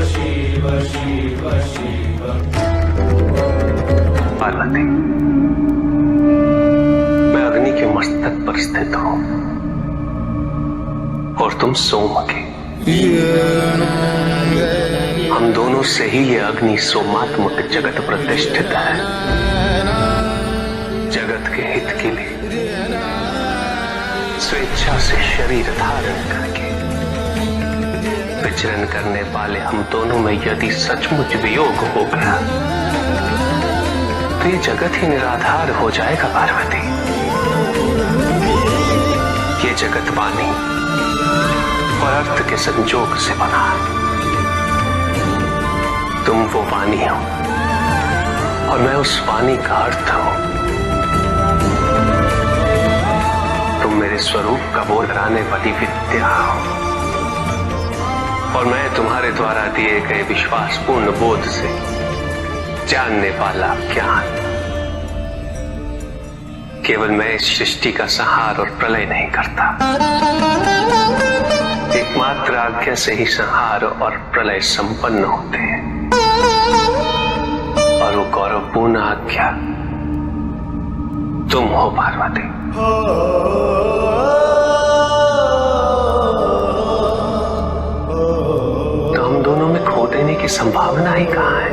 शिव शिव शिव। पार्वती, मैं अग्नि के मस्तक पर स्थित हूं और तुम सोम के। हम दोनों से ही ये अग्नि सोमात्मक जगत प्रतिष्ठित है। जगत के हित के लिए स्वेच्छा से शरीर धारण करके विचरण करने वाले हम दोनों में यदि सचमुच वियोग हो गया तो ये जगत ही निराधार हो जाएगा। पार्वती, ये जगत वाणी और अर्थ के संजोग से बना है। तुम वो वाणी हो और मैं उस वाणी का अर्थ हूं। तुम मेरे स्वरूप का बोध कराने वाली विद्या हो और मैं तुम्हारे द्वारा दिए गए विश्वासपूर्ण बोध से जानने वाला ज्ञान। केवल मैं इस सृष्टि का संहार और प्रलय नहीं करता, एकमात्र आज्ञा से ही संहार और प्रलय संपन्न होते हैं। और वो गौरवपूर्ण आज्ञा तुम हो पार्वती। तो हम दोनों में खो देने की संभावना ही कहां है?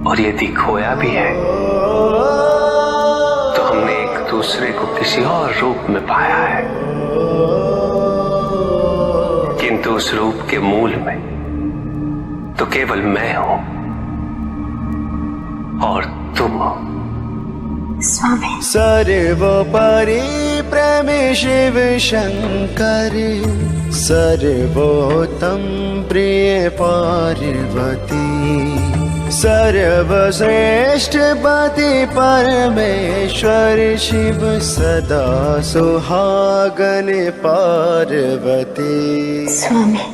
और यदि खोया भी है तो हमने एक दूसरे को किसी और रूप में पाया है, किंतु उस रूप के मूल में तो केवल मैं हूं और तुम हो। स्वामी, सर्वोपरि प्रेम शिव शंकर, सर्वोत्तम प्रिय पार्वती, सर्वश्रेष्ठ पति परमेश्वर शिव, सदा सुहागन पार्वती। स्वामी,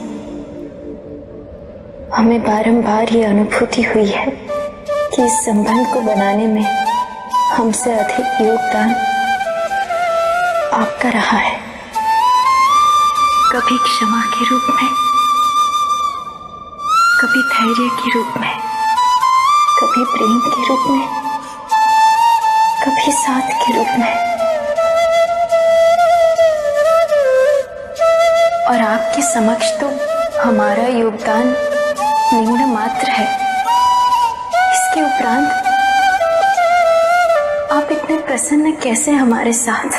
हमें बारंबार ये अनुभूति हुई है कि इस संबंध को बनाने में हमसे अधिक योगदान आपका रहा है। कभी क्षमा के रूप में, कभी धैर्य के रूप में, कभी प्रेम के रूप में, कभी साथ के रूप में। और आपके समक्ष तो हमारा योगदान निम्न मात्र है। इसके उपरांत आप इतने प्रसन्न कैसे हमारे साथ,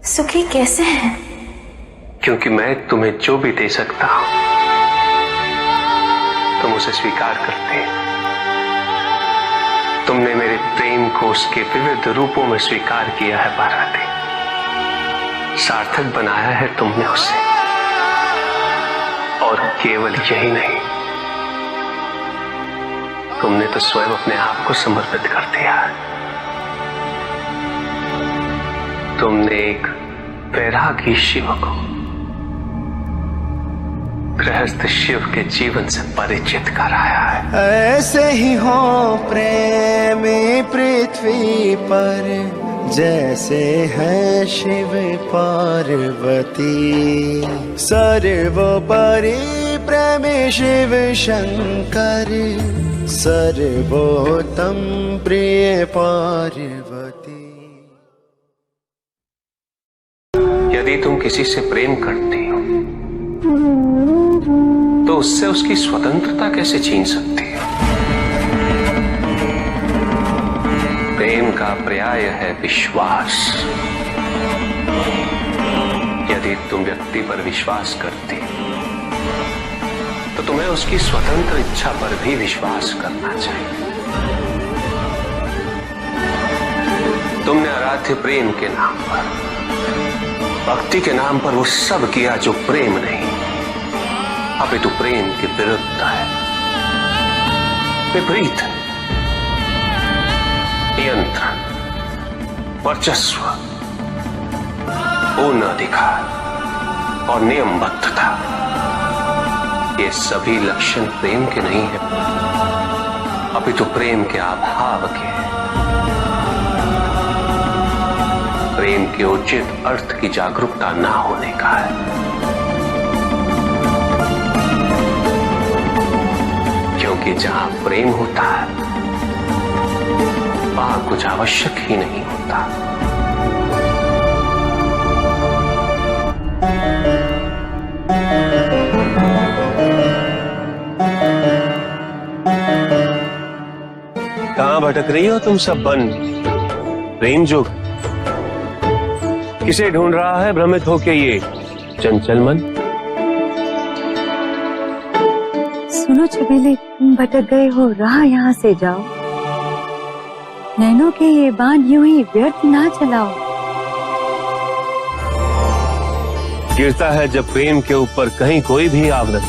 सुखी कैसे हैं? क्योंकि मैं तुम्हें जो भी दे सकता हूं तुम उसे स्वीकार करते। तुमने मेरे प्रेम को उसके विविध रूपों में स्वीकार किया है पार्वती। सार्थक बनाया है तुमने उसे। और केवल यही नहीं, तुमने तो स्वयं अपने आप को समर्पित कर दिया। तुमने एक वैरागी शिव को गृहस्थ शिव के जीवन से परिचित कराया है। ऐसे ही हो प्रेमी पृथ्वी पर, जैसे है शिव पार्वती, सर्वोपरि प्रेम शिव शंकर, सर्वोत्तम प्रिय पार्वती। यदि तुम किसी से प्रेम करती हो तो उससे उसकी स्वतंत्रता कैसे छीन सकती हो? प्रेम का पर्याय है विश्वास। यदि तुम व्यक्ति पर विश्वास करती तो तुम्हें उसकी स्वतंत्र इच्छा पर भी विश्वास करना चाहिए। तुमने आराध्य प्रेम के नाम पर, भक्ति के नाम पर वो सब किया जो प्रेम नहीं, अपितु प्रेम के विरुद्ध है, विपरीत है। नियंत्रण, वर्चस्व, पूर्ण अधिकार और नियमबद्धता, ये सभी लक्षण प्रेम के नहीं है, अपितु प्रेम के अभाव के हैं। प्रेम के उचित अर्थ की जागरूकता ना होने का है। कि जहां प्रेम होता है वहां कुछ आवश्यक ही नहीं होता। कहां भटक रही हो तुम सब बन प्रेम जोग? किसे ढूंढ रहा है भ्रमित होके ये चंचल मन? सुनो छबीले, तुम भटक गए हो, राह यहाँ से जाओ। नैनों के ये बाण यूं ही व्यर्थ ना चलाओ। गिरता है जब प्रेम के ऊपर कहीं कोई भी आवरण,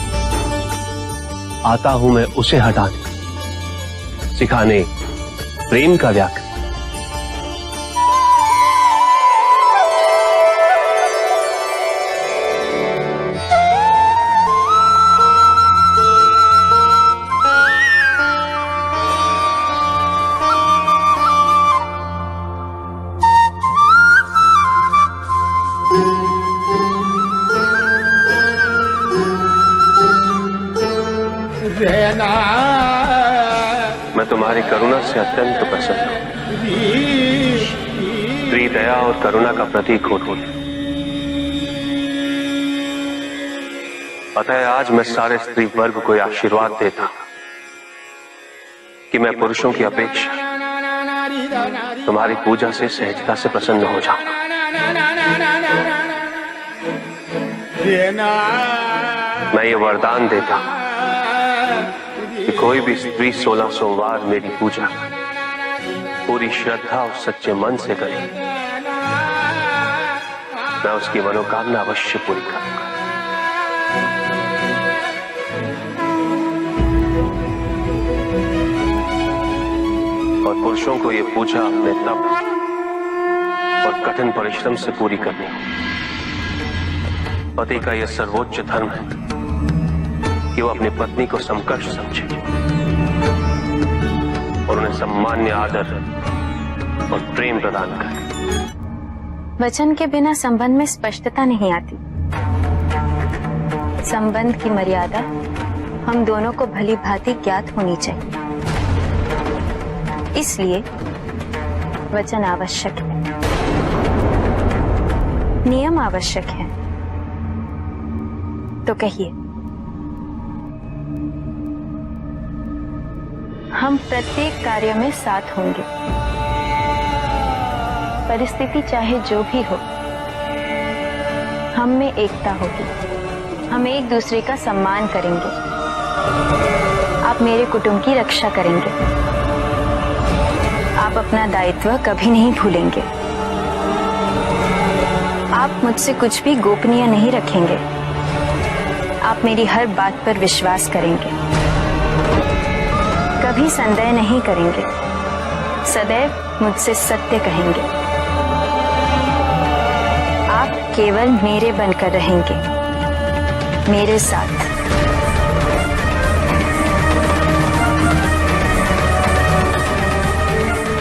आता हूं मैं उसे हटाने, सिखाने प्रेम का व्याकरण। मैं तुम्हारी करुणा से अत्यंत प्रसन्न हूं। स्त्री दया और करुणा का प्रतीक हो तुम। अतः आज मैं सारे स्त्री वर्ग को आशीर्वाद देता हूं कि मैं पुरुषों की अपेक्षा तुम्हारी पूजा से सहजता से प्रसन्न हो जाऊंगा। मैं ये वरदान देता हूं कि कोई भी स्त्री 16 सोमवार मेरी पूजा पूरी श्रद्धा और सच्चे मन से करे, मैं उसकी मनोकामना अवश्य पूरी करूंगा। और पुरुषों को ये पूजा अपने तप और कठिन परिश्रम से पूरी करनी होगी। पति का यह सर्वोच्च धर्म है कि वो अपनी पत्नी को समकक्ष समझे और उन्हें सम्मान्य आदर और प्रेम प्रदान करे। वचन के बिना संबंध में स्पष्टता नहीं आती। संबंध की मर्यादा हम दोनों को भली भांति ज्ञात होनी चाहिए, इसलिए वचन आवश्यक है, नियम आवश्यक है। तो कहिए, हम प्रत्येक कार्य में साथ होंगे, परिस्थिति चाहे जो भी हो, हम में एकता होगी। हम एक दूसरे का सम्मान करेंगे। आप मेरे कुटुंब की रक्षा करेंगे। आप अपना दायित्व कभी नहीं भूलेंगे। आप मुझसे कुछ भी गोपनीय नहीं रखेंगे। आप मेरी हर बात पर विश्वास करेंगे, कभी संदेह नहीं करेंगे, सदैव मुझसे सत्य कहेंगे। आप केवल मेरे बनकर रहेंगे, मेरे साथ।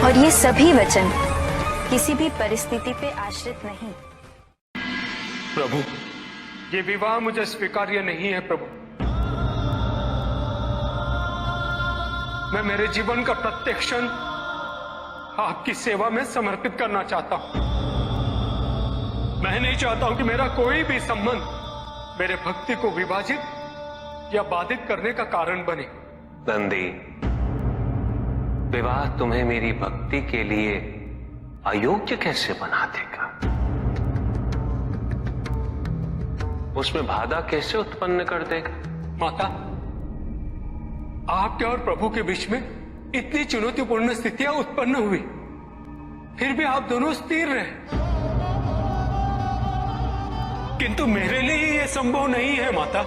और ये सभी वचन किसी भी परिस्थिति पे आश्रित नहीं। प्रभु, ये विवाह मुझे स्वीकार्य नहीं है प्रभु। मैं मेरे जीवन का प्रत्येक क्षण आपकी सेवा में समर्पित करना चाहता हूं। मैं नहीं चाहता हूं कि मेरा कोई भी संबंध मेरे भक्ति को विभाजित या बाधित करने का कारण बने। नंदी, विवाह तुम्हें मेरी भक्ति के लिए अयोग्य कैसे बना देगा? उसमें बाधा कैसे उत्पन्न कर देगा? माता, आपके और प्रभु के बीच में इतनी चुनौतीपूर्ण स्थितियां उत्पन्न हुई, फिर भी आप दोनों स्थिर रहे। किंतु मेरे लिए यह संभव नहीं है माता,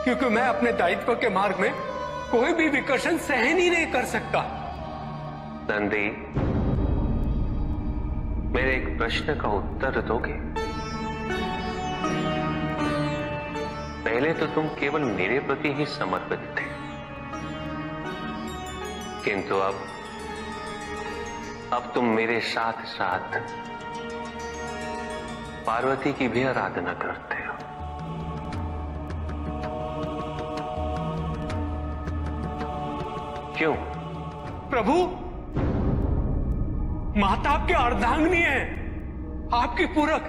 क्योंकि मैं अपने दायित्व के मार्ग में कोई भी विकर्षण सहन ही नहीं कर सकता। नंदी, मेरे एक प्रश्न का उत्तर दोगे? पहले तो तुम केवल मेरे प्रति ही समर्पित थे, किंतु अब तुम मेरे साथ साथ पार्वती की भी आराधना करते हो। क्यों? प्रभु, माता आपके अर्धांगिनी है, आपकी पूरक,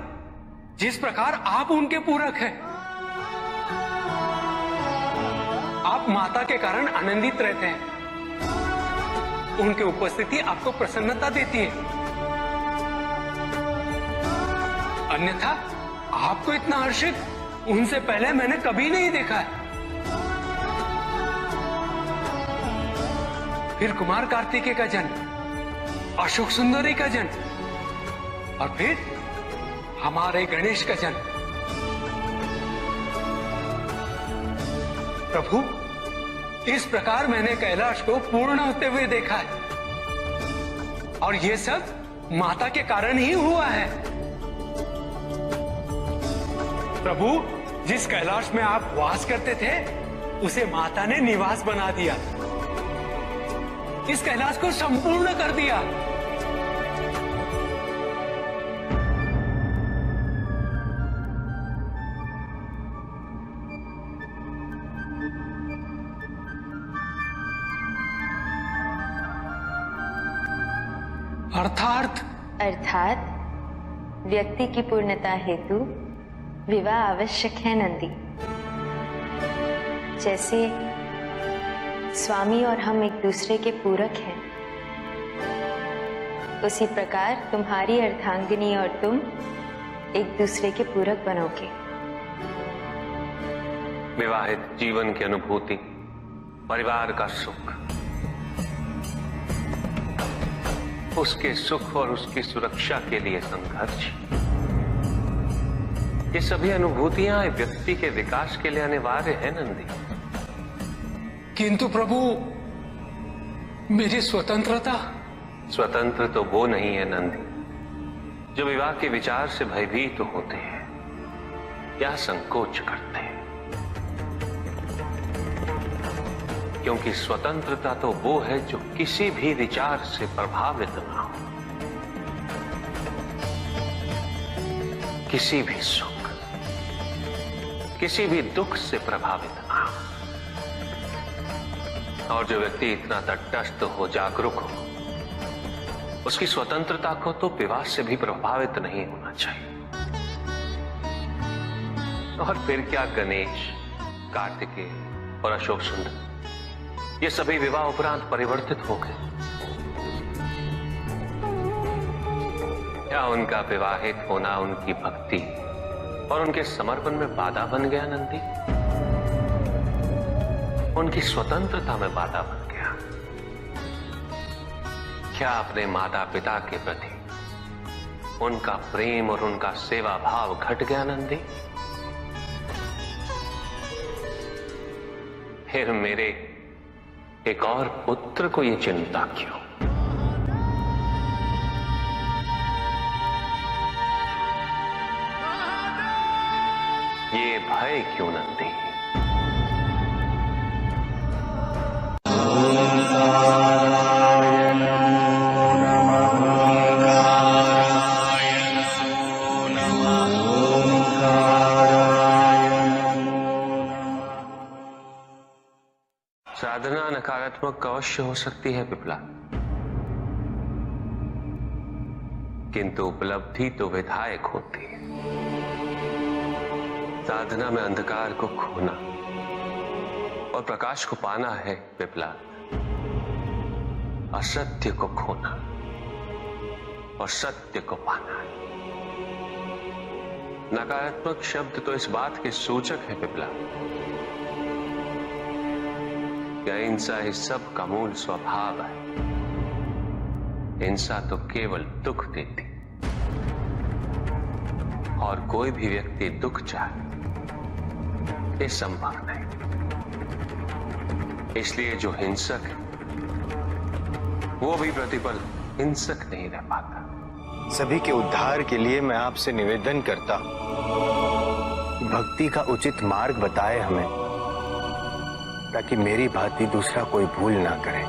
जिस प्रकार आप उनके पूरक हैं। आप माता के कारण आनंदित रहते हैं, उनकी उपस्थिति आपको प्रसन्नता देती है। अन्यथा आपको इतना हर्षित उनसे पहले मैंने कभी नहीं देखा है। फिर कुमार कार्तिकेय का जन्म, अशोक सुंदरी का जन्म, और फिर हमारे गणेश का जन्म। प्रभु, इस प्रकार मैंने कैलाश को पूर्ण होते हुए देखा है, और यह सब माता के कारण ही हुआ है। प्रभु, जिस कैलाश में आप वास करते थे, उसे माता ने निवास बना दिया, इस कैलाश को संपूर्ण कर दिया। अर्थात व्यक्ति की पूर्णता हेतु विवाह आवश्यक है नंदी। जैसे स्वामी और हम एक दूसरे के पूरक हैं, उसी प्रकार तुम्हारी अर्धांगिनी और तुम एक दूसरे के पूरक बनोगे। विवाहित जीवन की अनुभूति, परिवार का सुख, उसके सुख और उसकी सुरक्षा के लिए संघर्ष, ये सभी अनुभूतियां व्यक्ति के विकास के लिए अनिवार्य है नंदी। किंतु प्रभु, मेरी स्वतंत्रता। स्वतंत्र तो वो नहीं है नंदी जो विवाह के विचार से भयभीत तो होते हैं या संकोच करते हैं, क्योंकि स्वतंत्रता तो वो है जो किसी भी विचार से प्रभावित ना हो, किसी भी सुख, किसी भी दुख से प्रभावित ना हो। और जो व्यक्ति इतना तटस्थ हो, जागरूक हो, उसकी स्वतंत्रता को तो विवाह से भी प्रभावित नहीं होना चाहिए। और फिर क्या गणेश, कार्तिकेय और अशोक सुंदर, ये सभी विवाह उपरांत परिवर्तित हो गए? क्या उनका विवाहित होना उनकी भक्ति और उनके समर्पण में बाधा बन गया नंदी? उनकी स्वतंत्रता में बाधा बन गया? क्या अपने माता पिता के प्रति उनका प्रेम और उनका सेवा भाव घट गया नंदी? फिर मेरे एक और पुत्र को ये चिंता क्यों? ये भय क्यों नंदी? साधना नकारात्मक अवश्य हो सकती है पिपला, किंतु उपलब्धि तो विधायक होती है। साधना में अंधकार को खोना और प्रकाश को पाना है पिपला, असत्य को खोना और सत्य को पाना है। नकारात्मक शब्द तो इस बात के सूचक है पिपला, हिंसा इस सब का मूल स्वभाव है। हिंसा तो केवल दुख देती, और कोई भी व्यक्ति दुख चाहे ये संभव नहीं। इसलिए जो हिंसक है वो भी प्रतिपल हिंसक नहीं रह पाता। सभी के उद्धार के लिए मैं आपसे निवेदन करता हूं, भक्ति का उचित मार्ग बताए हमें, ताकि मेरी भांति दूसरा कोई भूल ना करे।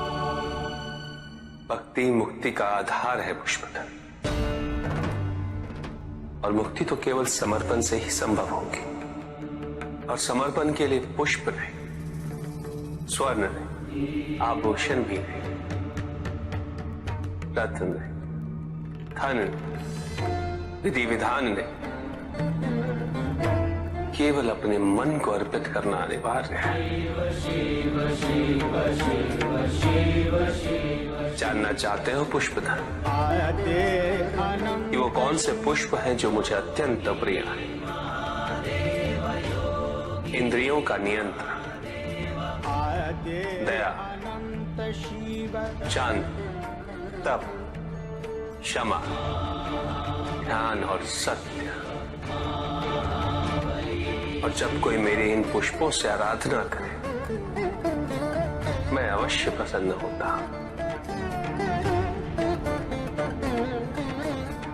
भक्ति मुक्ति का आधार है पुष्पधर, और मुक्ति तो केवल समर्पण से ही संभव होगी। और समर्पण के लिए पुष्प नहीं, स्वर्ण नहीं, आभूषण भी नहीं, रत्न नहीं, धन, विधि विधान नहीं, केवल अपने मन को अर्पित करना अनिवार्य है। जानना चाहते हो पुष्पधन कि वो कौन से पुष्प हैं जो मुझे अत्यंत प्रिय हैं? इंद्रियों का नियंत्रण, दया, शांति, तप, क्षमा, ध्यान और सत्य। और जब कोई मेरे इन पुष्पों से आराधना करे, मैं अवश्य प्रसन्न होता हूं।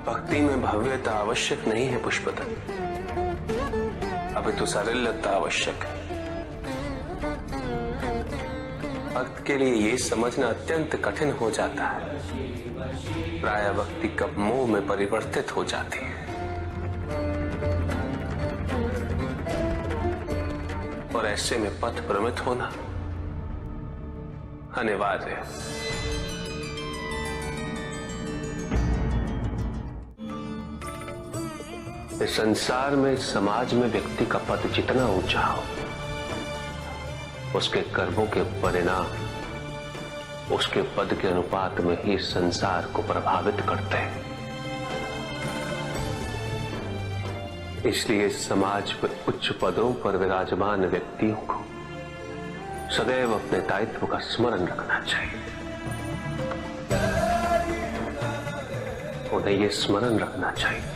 भक्ति में भव्यता आवश्यक नहीं है पुष्पधन, अभी तो सरलता आवश्यक है। भक्त के लिए ये समझना अत्यंत कठिन हो जाता है प्रायः भक्ति कब मोह में परिवर्तित हो जाती है, और ऐसे में पथ भ्रमित होना अनिवार्य है। इस संसार में, समाज में व्यक्ति का पद जितना ऊंचा हो, उसके कर्मों के परिणाम उसके पद के अनुपात में ही संसार को प्रभावित करते हैं। इसलिए समाज में उच्च पदों पर विराजमान व्यक्तियों को सदैव अपने दायित्व का स्मरण रखना चाहिए। उन्हें यह स्मरण रखना चाहिए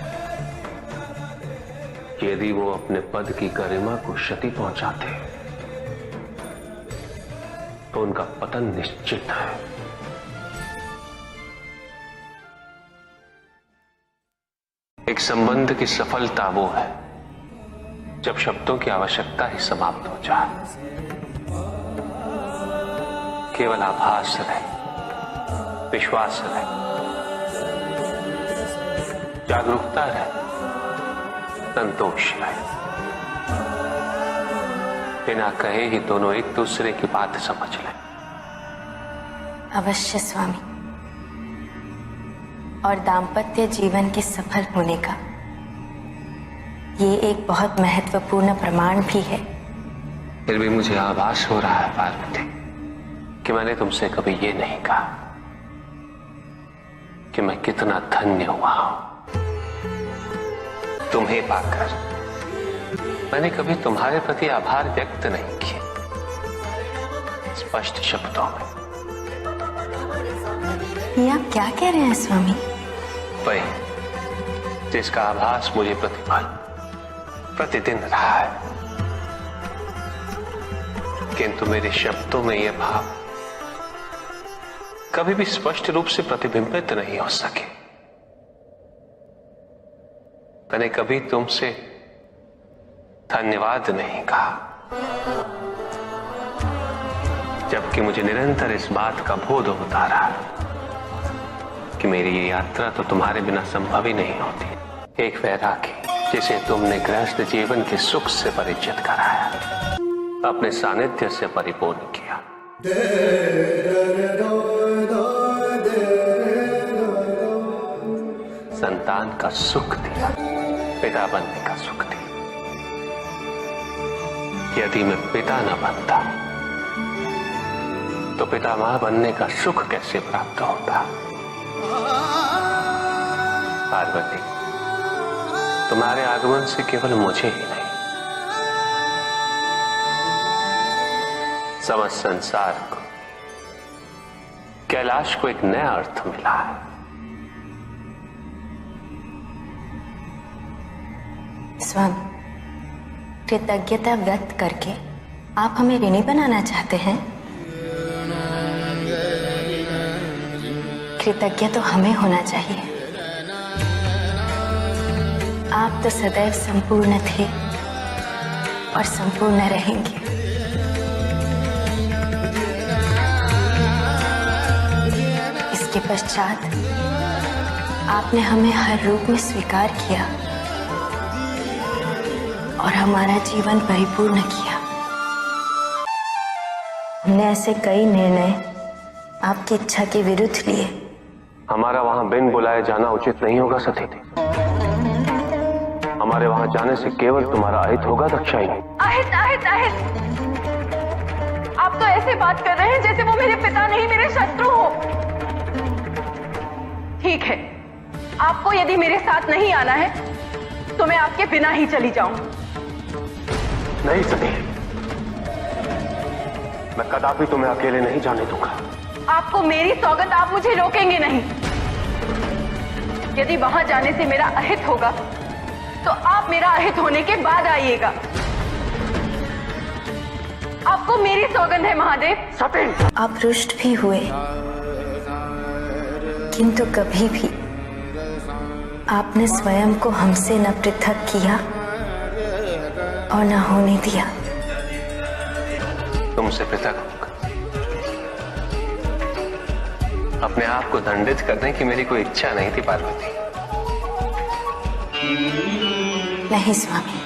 कि यदि वो अपने पद की गरिमा को क्षति पहुंचाते हैं तो उनका पतन निश्चित है। एक संबंध की सफलता वो है जब शब्दों की आवश्यकता ही समाप्त हो जाए, केवल आभास रहे, विश्वास रहे, जागरूकता रहे, संतोष रहे। बिना कहे ही दोनों एक दूसरे की बात समझ लें। अवश्य स्वामी, और दाम्पत्य जीवन के सफल होने का ये एक बहुत महत्वपूर्ण प्रमाण भी है। फिर भी मुझे आभास हो रहा है पार्वती कि मैंने तुमसे कभी ये नहीं कहा कि मैं कितना धन्य हुआ हूं। तुम्हें पाकर मैंने कभी तुम्हारे प्रति आभार व्यक्त नहीं किया स्पष्ट शब्दों में। ये आप क्या कह रहे हैं स्वामी? वही जिसका आभास मुझे प्रतिदिन रहा है, किंतु मेरे शब्दों में यह भाव कभी भी स्पष्ट रूप से प्रतिबिंबित नहीं हो सके। मैंने कभी तुमसे धन्यवाद नहीं कहा, जबकि मुझे निरंतर इस बात का बोध होता रहा कि मेरी ये यात्रा तो तुम्हारे बिना संभव ही नहीं होती। एक वैरागी जिसे तुमने गृहस्थ जीवन के सुख से परिचित कराया, अपने सानिध्य से परिपूर्ण किया, संतान का सुख दिया, पिता बनने का सुख दिया। यदि मैं पिता न बनता तो पितामह बनने का सुख कैसे प्राप्त होता? पार्वती, तुम्हारे आगमन से केवल मुझे ही नहीं, समस्त संसार को, कैलाश को एक नया अर्थ मिला है। स्वामी, कृतज्ञता व्यक्त करके आप हमें ऋणी बनाना चाहते हैं? कृतज्ञ तो हमें होना चाहिए। आप तो सदैव संपूर्ण थे और संपूर्ण रहेंगे। इसके पश्चात आपने हमें हर रूप में स्वीकार किया और हमारा जीवन परिपूर्ण किया। हमने ऐसे कई निर्णय आपकी इच्छा के विरुद्ध लिए। हमारा वहां बिन बुलाए जाना उचित नहीं होगा सती। हमारे वहां जाने से केवल तुम्हारा अहित होगा दाक्षायणी। अहित अहित अहित, आप तो ऐसे बात कर रहे हैं जैसे वो मेरे पिता नहीं मेरे शत्रु हो। ठीक है, आपको यदि मेरे साथ नहीं आना है तो मैं आपके बिना ही चली जाऊं। नहीं सती, मैं कदापि तुम्हें अकेले नहीं जाने दूंगा। आपको मेरी सौगंध, आप मुझे रोकेंगे नहीं। यदि वहां जाने से मेरा अहित होगा तो आप मेरा अहित होने के बाद आइएगा। आपको मेरी सौगंध है महादेव। सती, आप रुष्ट भी हुए, किंतु कभी भी आपने स्वयं को हमसे न पृथक किया और न होने दिया। तुमसे पृथक होकर अपने आप को दंडित करने की मेरी कोई इच्छा नहीं थी पार्वती। नहीं स्वामी,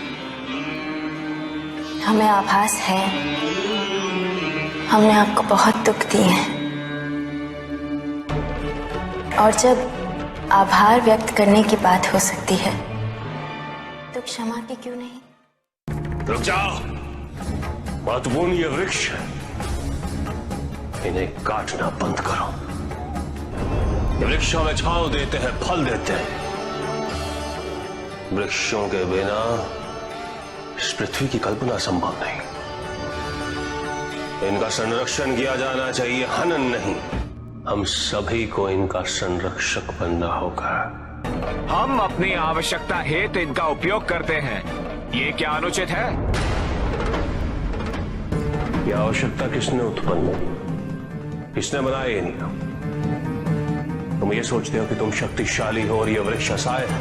हमें आभास है हमने आपको बहुत दुख दिए हैं, और जब आभार व्यक्त करने की बात हो सकती है तो क्षमा की क्यों नहीं। रुक जाओ, महत्वपूर्ण ये वृक्ष है, इन्हें काटना बंद करो। ये वृक्ष हमें छांव देते हैं, फल देते हैं। वृक्षों के बिना इस पृथ्वी की कल्पना संभव नहीं। इनका संरक्षण किया जाना चाहिए, हनन नहीं। हम सभी को इनका संरक्षक बनना होगा। हम अपनी आवश्यकता हेतु इनका उपयोग करते हैं, ये क्या अनुचित है? यह आवश्यकता किसने उत्पन्न की? किसने बनाया ये नियम? तुम ये सोचते हो कि तुम शक्तिशाली हो और यह वृक्ष असहाय है।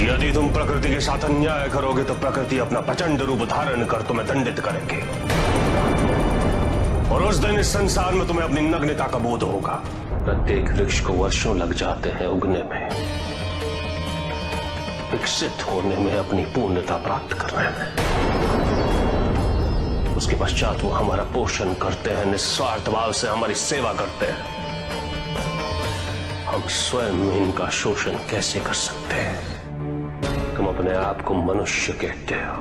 यदि तुम प्रकृति के साथ अन्याय करोगे तो प्रकृति अपना प्रचंड रूप धारण कर तुम्हें दंडित करेंगे, और उस दिन इस संसार में तुम्हें अपनी नग्नता का बोध होगा। प्रत्येक वृक्ष को वर्षों लग जाते हैं उगने में, विकसित होने में, अपनी पूर्णता प्राप्त करने में। उसके पश्चात वो हमारा पोषण करते हैं, निस्वार्थ भाव से हमारी सेवा करते हैं। हम स्वयं इनका शोषण कैसे कर सकते हैं? तुम अपने आप को मनुष्य कहते हो।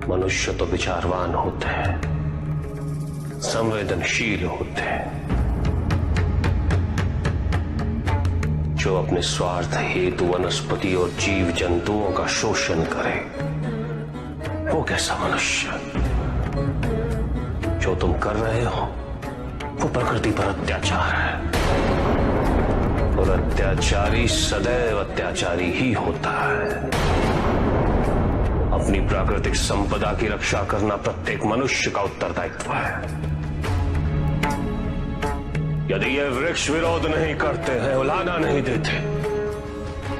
मनुष्य तो विचारवान होते हैं, संवेदनशील होते हैं। जो अपने स्वार्थ हेतु वनस्पति और जीव जंतुओं का शोषण करे, वो कैसा मनुष्य? जो तुम कर रहे हो वो प्रकृति पर अत्याचार है, और अत्याचारी सदैव अत्याचारी ही होता है। अपनी प्राकृतिक संपदा की रक्षा करना प्रत्येक मनुष्य का उत्तरदायित्व है। यदि ये वृक्ष विरोध नहीं करते हैं, उलाहना नहीं देते,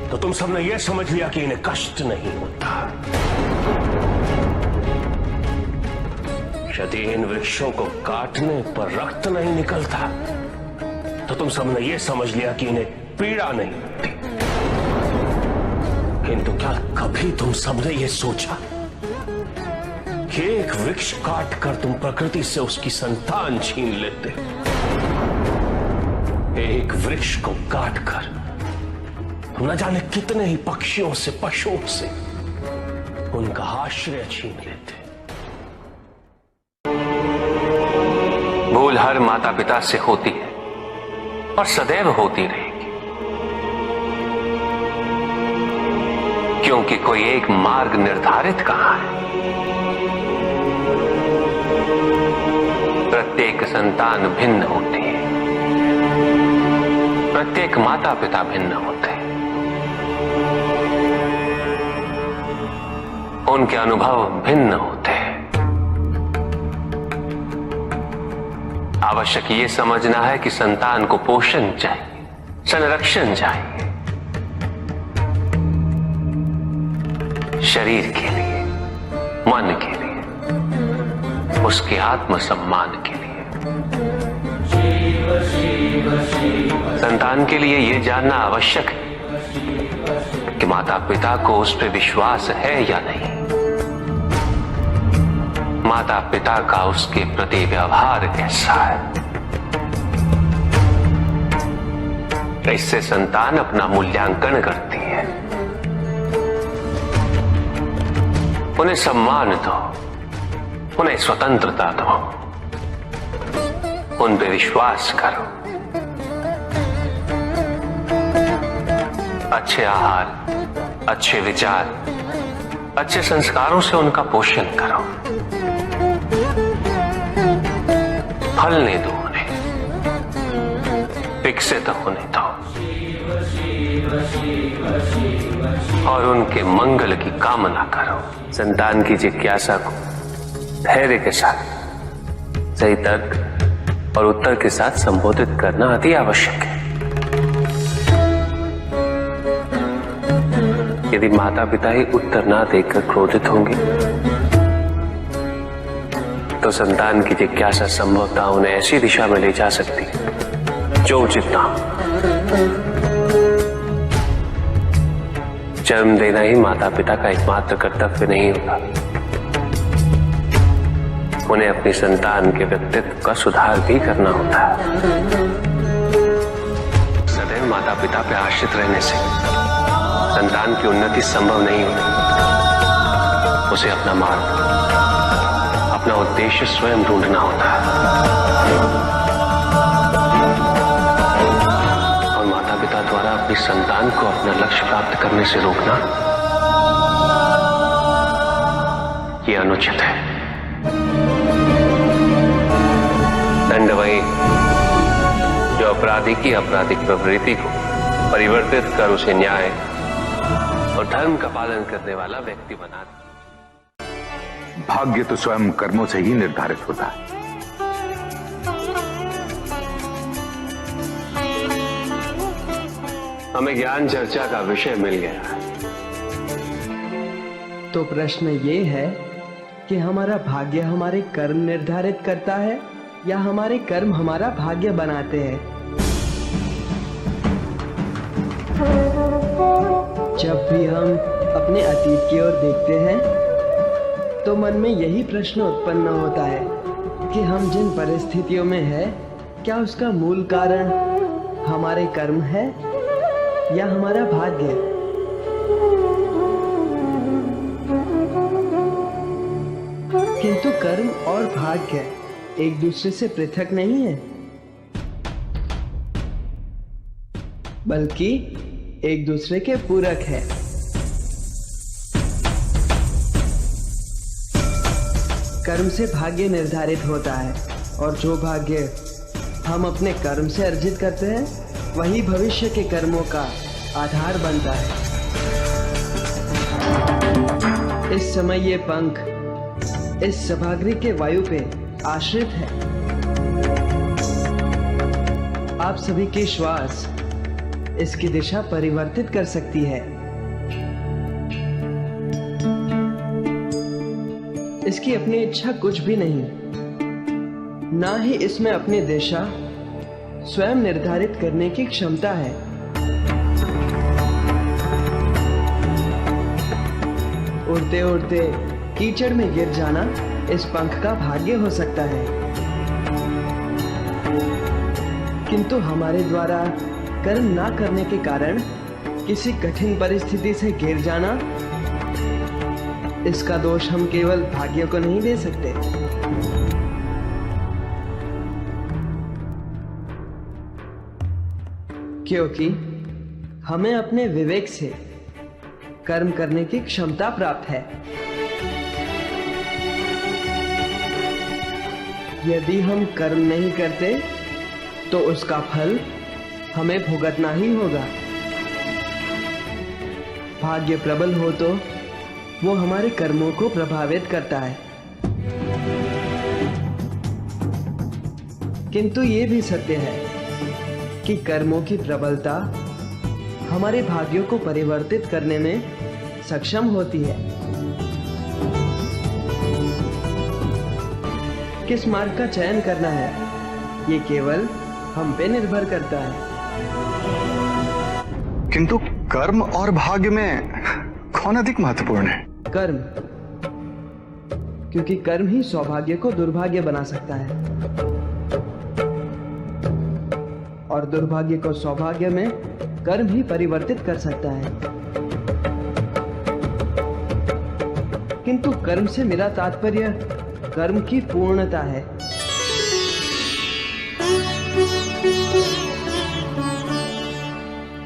तो तुम सबने यह समझ लिया कि इन्हें कष्ट नहीं होता। यदि इन वृक्षों को काटने पर रक्त नहीं निकलता, तो तुम सबने यह समझ लिया कि इन्हें पीड़ा नहीं होती। किंतु क्या कभी तुम सबने यह सोचा कि एक वृक्ष काटकर तुम प्रकृति से उसकी संतान छीन लेते? एक वृक्ष को काटकर तुम न जाने कितने ही पक्षियों से, पशुओं से उनका आश्रय छीन लेते। भूल हर माता पिता से होती है और सदैव होती रहेगी, क्योंकि कोई एक मार्ग निर्धारित कहां है। प्रत्येक संतान भिन्न होती है, प्रत्येक माता पिता भिन्न होते हैं। उनके अनुभव भिन्न होते हैं। आवश्यक ये समझना है कि संतान को पोषण चाहिए, संरक्षण चाहिए, शरीर के लिए, मन के लिए, उसके आत्मसम्मान के लिए। संतान के लिए यह जानना आवश्यक है कि माता पिता को उस पर विश्वास है या नहीं। माता पिता का उसके प्रति व्यवहार कैसा है। इससे संतान अपना मूल्यांकन करती है। उन्हें सम्मान दो, उन्हें स्वतंत्रता दो, उन पे विश्वास करो। अच्छे आहार, अच्छे विचार, अच्छे संस्कारों से उनका पोषण करो। फलने दो उन्हें, विकसित होने दो और उनके मंगल की कामना करो। संतान की जिज्ञासा को धैर्य के साथ, सही तर्क और उत्तर के साथ संबोधित करना अति आवश्यक है। यदि माता पिता ही उत्तर ना देकर क्रोधित होंगे तो संतान की जिज्ञासा संभवतः उन्हें ऐसी दिशा में ले जा सकती है जो उचित ना हो। जन्म देना ही माता पिता का एकमात्र कर्तव्य नहीं होता। उन्हें अपनी संतान के व्यक्तित्व का सुधार भी करना होता है। सदैव माता पिता पे आश्रित रहने से संतान की उन्नति संभव नहीं होती। उसे अपना मार्ग, अपना उद्देश्य स्वयं ढूंढना होता है और माता पिता द्वारा अपनी संतान को अपना लक्ष्य प्राप्त करने से रोकना यह अनुचित है। दंड वही जो अपराधी की आपराधिक प्रवृत्ति को परिवर्तित कर उसे न्याय और धर्म का पालन करने वाला व्यक्ति बना दे। भाग्य तो स्वयं कर्मों से ही निर्धारित होता है। हमें ज्ञान चर्चा का विषय मिल गया है। तो प्रश्न ये है कि हमारा भाग्य हमारे कर्म निर्धारित करता है या हमारे कर्म हमारा भाग्य बनाते हैं। जब भी हम अपने अतीत की ओर देखते हैं तो मन में यही प्रश्न उत्पन्न होता है कि हम जिन परिस्थितियों में हैं, क्या उसका मूल कारण हमारे कर्म है या हमारा भाग्य। किंतु कर्म और भाग्य एक दूसरे से पृथक नहीं है, बल्कि एक दूसरे के पूरक है। कर्म से भाग्य निर्धारित होता है और जो भाग्य हम अपने कर्म से अर्जित करते हैं वही भविष्य के कर्मों का आधार बनता है। इस समय ये पंख इस सभागृह के वायु पे आश्रित है। आप सभी के श्वास इसकी दिशा परिवर्तित कर सकती है। इसकी अपनी इच्छा कुछ भी नहीं, ना ही इसमें अपनी दिशा स्वयं निर्धारित करने की क्षमता है। उड़ते उड़ते कीचड़ में गिर जाना इस पंख का भाग्य हो सकता है, किंतु हमारे द्वारा कर्म ना करने के कारण किसी कठिन परिस्थिति से गिर जाना, इसका दोष हम केवल भाग्य को नहीं दे सकते। क्योंकि हमें अपने विवेक से कर्म करने की क्षमता प्राप्त है। यदि हम कर्म नहीं करते तो उसका फल हमें भुगतना ही होगा। भाग्य प्रबल हो तो वो हमारे कर्मों को प्रभावित करता है, किंतु ये भी सत्य है कि कर्मों की प्रबलता हमारे भाग्यों को परिवर्तित करने में सक्षम होती है। किस मार्ग का चयन करना है ये केवल हम पे निर्भर करता है। किंतु कर्म और भाग्य में कौन अधिक महत्वपूर्ण है? कर्म क्योंकि कर्म ही सौभाग्य को दुर्भाग्य बना सकता है और दुर्भाग्य को सौभाग्य में कर्म ही परिवर्तित कर सकता है। किंतु कर्म से मेरा तात्पर्य कर्म की पूर्णता है।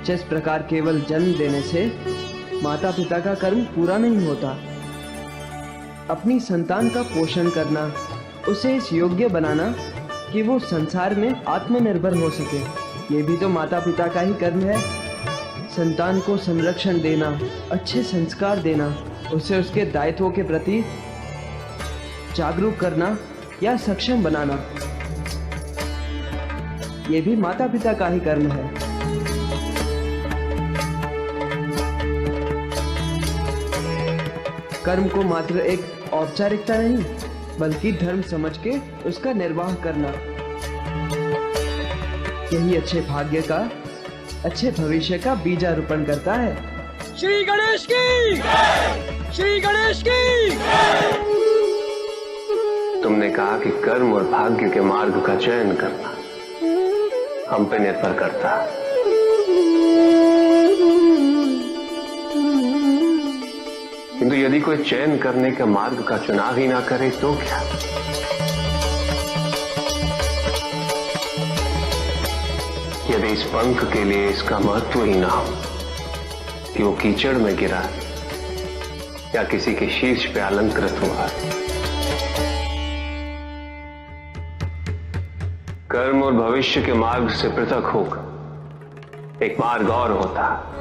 जिस प्रकार केवल जन्म देने से माता पिता का कर्म पूरा नहीं होता, अपनी संतान का पोषण करना, उसे इस योग्य बनाना कि वो संसार में आत्मनिर्भर हो सके, ये भी तो माता पिता का ही कर्म है। संतान को संरक्षण देना, अच्छे संस्कार देना, उसे उसके दायित्वों के प्रति जागरूक करना या सक्षम बनाना, ये भी माता पिता का ही कर्म है। कर्म को मात्र एक औपचारिकता नहीं बल्कि धर्म समझ के उसका निर्वाह करना, यही अच्छे भाग्य का, अच्छे भविष्य का बीजारोपण करता है। श्री गणेश की, श्री गणेश की। तुमने कहा कि कर्म और भाग्य के मार्ग का चयन करना हम पे निर्भर करता है। किंतु यदि कोई चयन करने के मार्ग का चुनाव ही ना करे तो क्या? यदि इस पंख के लिए इसका महत्व ही ना हो कि वो कीचड़ में गिरा या किसी के शीर्ष पे अलंकृत हुआ। कर्म और भविष्य के मार्ग से पृथक होकर एक मार्ग और होता है,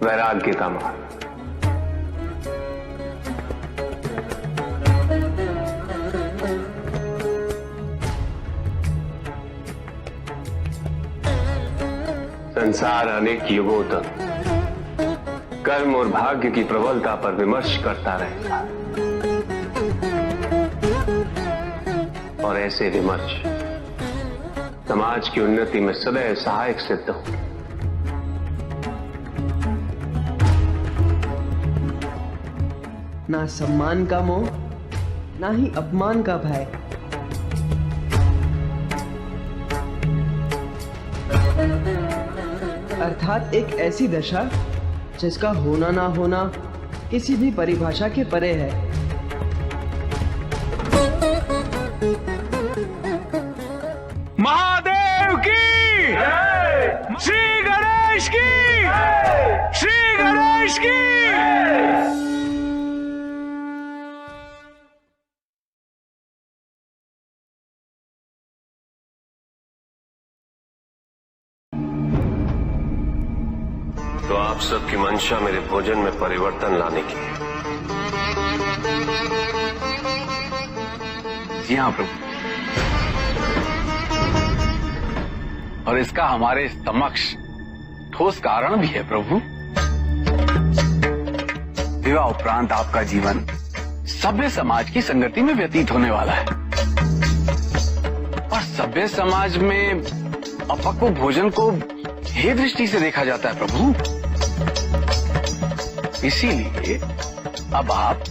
वैराग्य का मार्ग। संसार अनेक युगों तक कर्म और भाग्य की प्रबलता पर विमर्श करता रहेगा और ऐसे विमर्श समाज की उन्नति में सदैव सहायक सिद्ध होंगे। ना सम्मान का मोह, ना ही अपमान का भय। अर्थात एक ऐसी दशा जिसका होना ना होना किसी भी परिभाषा के परे है। महादेव की, श्री गणेश की, श्री गणेश की। तो आप सबकी मंशा मेरे भोजन में परिवर्तन लाने की है। जी हाँ प्रभु, और इसका हमारे समक्ष ठोस कारण भी है प्रभु। विवाह उपरांत आपका जीवन सभ्य समाज की संगति में व्यतीत होने वाला है और सभ्य समाज में अपक्व भोजन को हे दृष्टि से देखा जाता है प्रभु। इसीलिए अब आप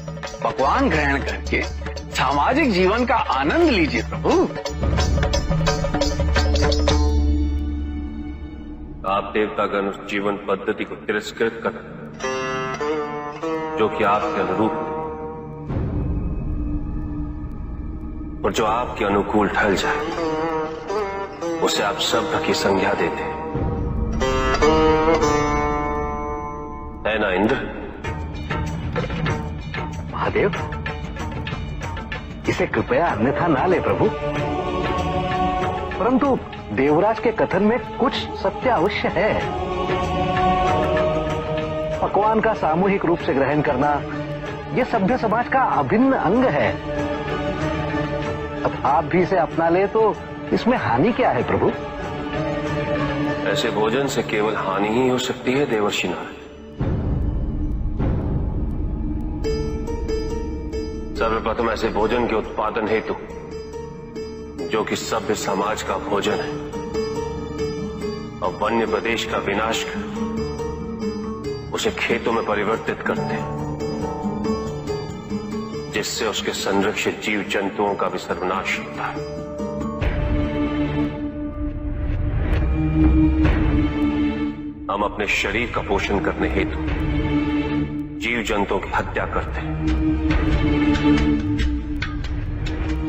पकवान ग्रहण करके सामाजिक जीवन का आनंद लीजिए प्रभु। आप देवतागण उस जीवन पद्धति को तिरस्कृत कर जो कि आपके अनुरूप और जो आपके अनुकूल ढल जाए, उसे आप सभ्य की संज्ञा देते है ना इंद्र? महादेव, इसे कृपया अन्यथा ना ले प्रभु, परंतु देवराज के कथन में कुछ सत्य अवश्य है। पकवान का सामूहिक रूप से ग्रहण करना यह सभ्य समाज का अभिन्न अंग है। अब आप भी इसे अपना ले तो इसमें हानि क्या है प्रभु? ऐसे भोजन से केवल हानि ही हो सकती है देवर्षि नारायण। सर्वप्रथम ऐसे भोजन के उत्पादन हेतु जो कि सभ्य समाज का भोजन है और वन्य प्रदेश का विनाश कर उसे खेतों में परिवर्तित करते, जिससे उसके संरक्षित जीव जंतुओं का भी सर्वनाश होता है। हम अपने शरीर का पोषण करने हेतु जीव जंतुओं की हत्या करते हैं,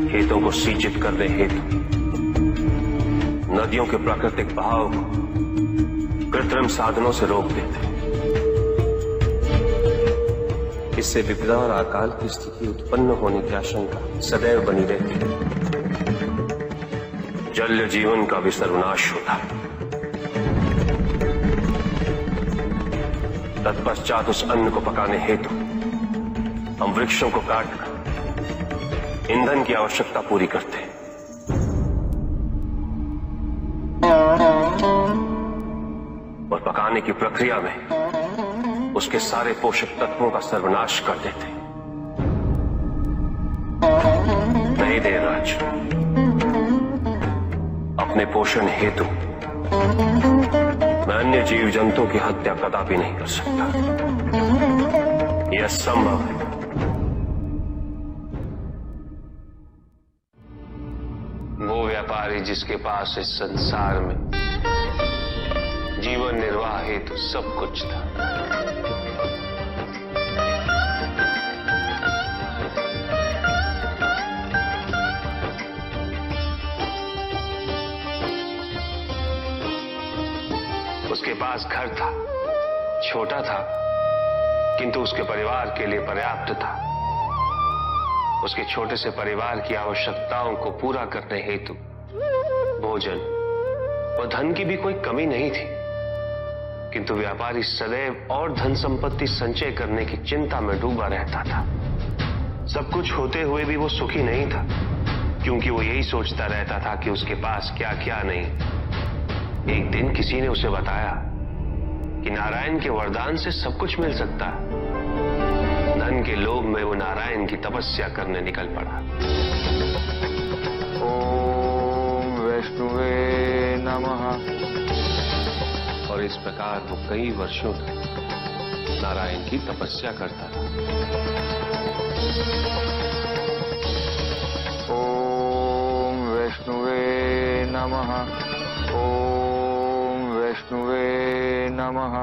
खेतो3 को सिंचित करने हेतु नदियों के प्राकृतिक बहाव को कृत्रिम साधनों से रोक देते हैं। इससे विपदा और अकाल की स्थिति उत्पन्न होने की आशंका सदैव बनी रहती है। जल जीवन का भी सर्वनाश होता है। तत्पश्चात उस अन्न को पकाने हेतु हम वृक्षों को काटकर ईंधन की आवश्यकता पूरी करते हैं। और पकाने की प्रक्रिया में उसके सारे पोषक तत्वों का सर्वनाश कर देते हैं। नहीं देवराज, अपने पोषण हेतु मैं अन्य जीव जंतुओं की हत्या कदापि नहीं कर सकता। यह असंभव है। वो व्यापारी जिसके पास इस संसार में जीवन निर्वाह हेतु सब कुछ था, उसके पास घर था, छोटा था किंतु उसके परिवार के लिए पर्याप्त था। उसके छोटे से परिवार की आवश्यकताओं को पूरा करने हेतु भोजन और धन की भी कोई कमी नहीं थी, किंतु व्यापारी सदैव और धन संपत्ति संचय करने की चिंता में डूबा रहता था। सब कुछ होते हुए भी वो सुखी नहीं था, क्योंकि वो यही सोचता रहता था कि उसके पास क्या क्या नहीं। एक दिन किसी ने उसे बताया कि नारायण के वरदान से सब कुछ मिल सकता है। धन के लोभ में वो नारायण की तपस्या करने निकल पड़ा। ओम वैष्णवे नमः। और इस प्रकार वो कई वर्षों तक नारायण की तपस्या करता था। ओम वैष्णवे नमः। ओम वैष्णवे नमः।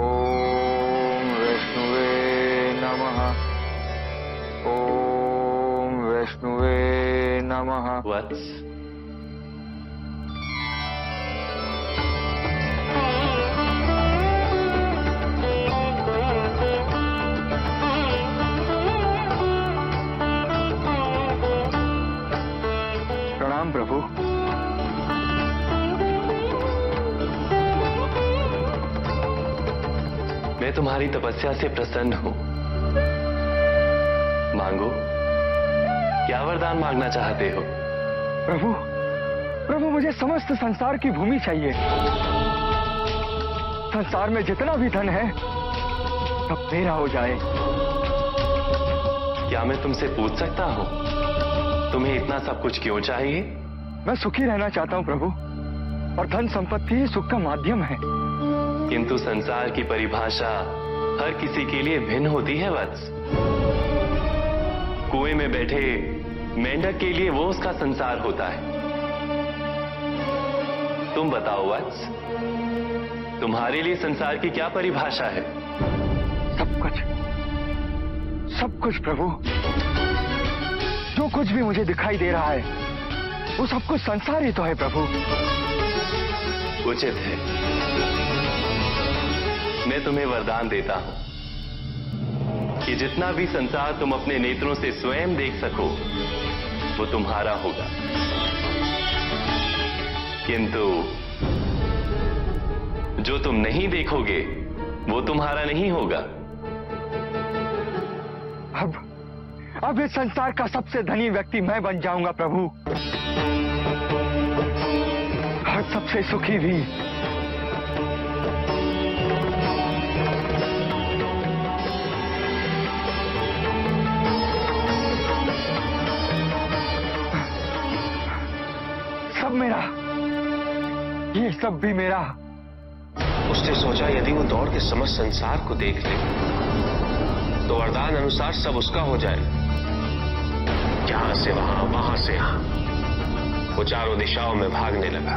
ओम वैष्णवे नमः। ओम वैष्णवे नमः। वत्स, प्रणाम प्रभु। मैं तुम्हारी तपस्या से प्रसन्न हूं। मांगो, क्या वरदान मांगना चाहते हो? प्रभु, प्रभु मुझे समस्त संसार की भूमि चाहिए। संसार में जितना भी धन है सब मेरा हो जाए। क्या मैं तुमसे पूछ सकता हूं, तुम्हें इतना सब कुछ क्यों चाहिए? मैं सुखी रहना चाहता हूं प्रभु, और धन संपत्ति ही सुख का माध्यम है। किंतु संसार की परिभाषा हर किसी के लिए भिन्न होती है वत्स। कुएं में बैठे मेंढक के लिए वो उसका संसार होता है। तुम बताओ वत्स, तुम्हारे लिए संसार की क्या परिभाषा है? सब कुछ प्रभु। जो कुछ भी मुझे दिखाई दे रहा है वो सब कुछ संसार ही तो है प्रभु। उचित है, मैं तुम्हें वरदान देता हूं कि जितना भी संसार तुम अपने नेत्रों से स्वयं देख सको वो तुम्हारा होगा, किंतु जो तुम नहीं देखोगे वो तुम्हारा नहीं होगा। अब इस संसार का सबसे धनी व्यक्ति मैं बन जाऊंगा प्रभु, और सबसे सुखी भी। सब मेरा, ये सब भी मेरा। उसने सोचा यदि वो दौड़ के समस्त संसार को देख ले तो वरदान अनुसार सब उसका हो जाए। यहां से वहां, वहां से यहां वो चारों दिशाओं में भागने लगा।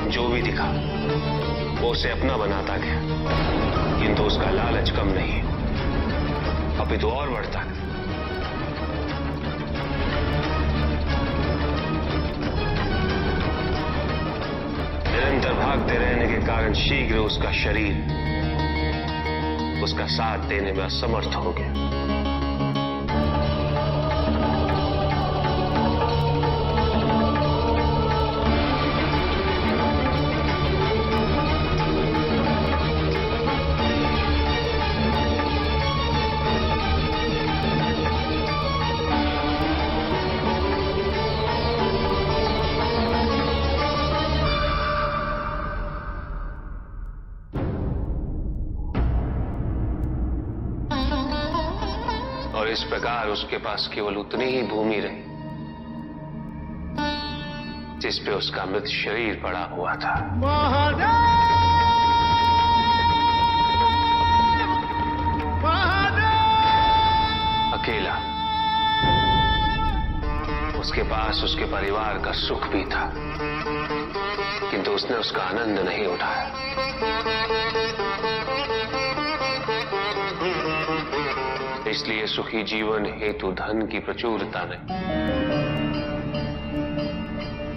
जो भी दिखा वो उसे अपना बनाता गया, किंतु उसका लालच कम नहीं, अपितु और बढ़ता गया। निरंतर भागते रहने के कारण शीघ्र उसका शरीर उसका साथ देने में असमर्थ हो गया। और इस प्रकार उसके पास केवल उतनी ही भूमि रही जिस पे उसका मृत शरीर पड़ा हुआ था। अकेला। उसके पास उसके परिवार का सुख भी था, किंतु उसने उसका आनंद नहीं उठाया। इसलिए सुखी जीवन हेतु धन की प्रचुरता नहीं,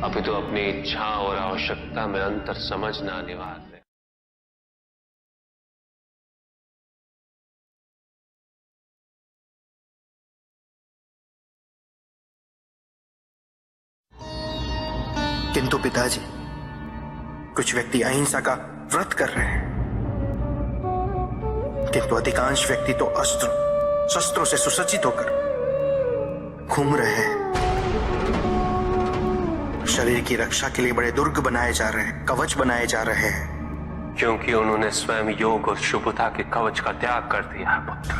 अपितु अपनी इच्छा और आवश्यकता में अंतर समझना अनिवार्य है। किंतु पिताजी, कुछ व्यक्ति अहिंसा का व्रत कर रहे हैं, किंतु अधिकांश व्यक्ति तो अस्त्र शस्त्रों से सुसज्जित होकर घूम रहे हैं। शरीर की रक्षा के लिए बड़े दुर्ग बनाए जा रहे हैं, कवच बनाए जा रहे हैं, क्योंकि उन्होंने स्वयं योग और शुभता के कवच का त्याग कर दिया है पुत्र।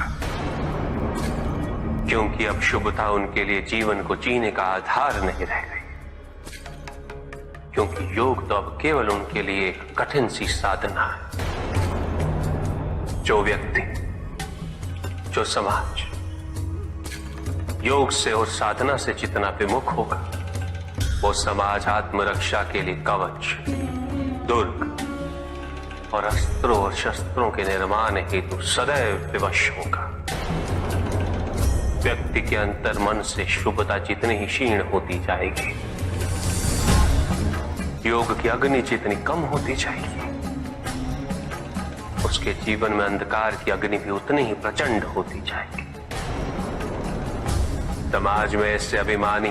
क्योंकि अब शुभता उनके लिए जीवन को जीने का आधार नहीं रह गई, क्योंकि योग तो अब केवल उनके लिए एक कठिन सी साधना है। जो व्यक्ति, जो समाज योग से और साधना से जितना विमुख होगा, वो समाज आत्मरक्षा के लिए कवच, दुर्ग और अस्त्रों और शस्त्रों के निर्माण हेतु सदैव विवश होगा। व्यक्ति के अंतर मन से शुभता जितनी ही क्षीण होती जाएगी, योग की अग्नि जितनी कम होती जाएगी, उसके जीवन में अंधकार की अग्नि भी उतनी ही प्रचंड होती जाएगी। समाज में ऐसे अभिमानी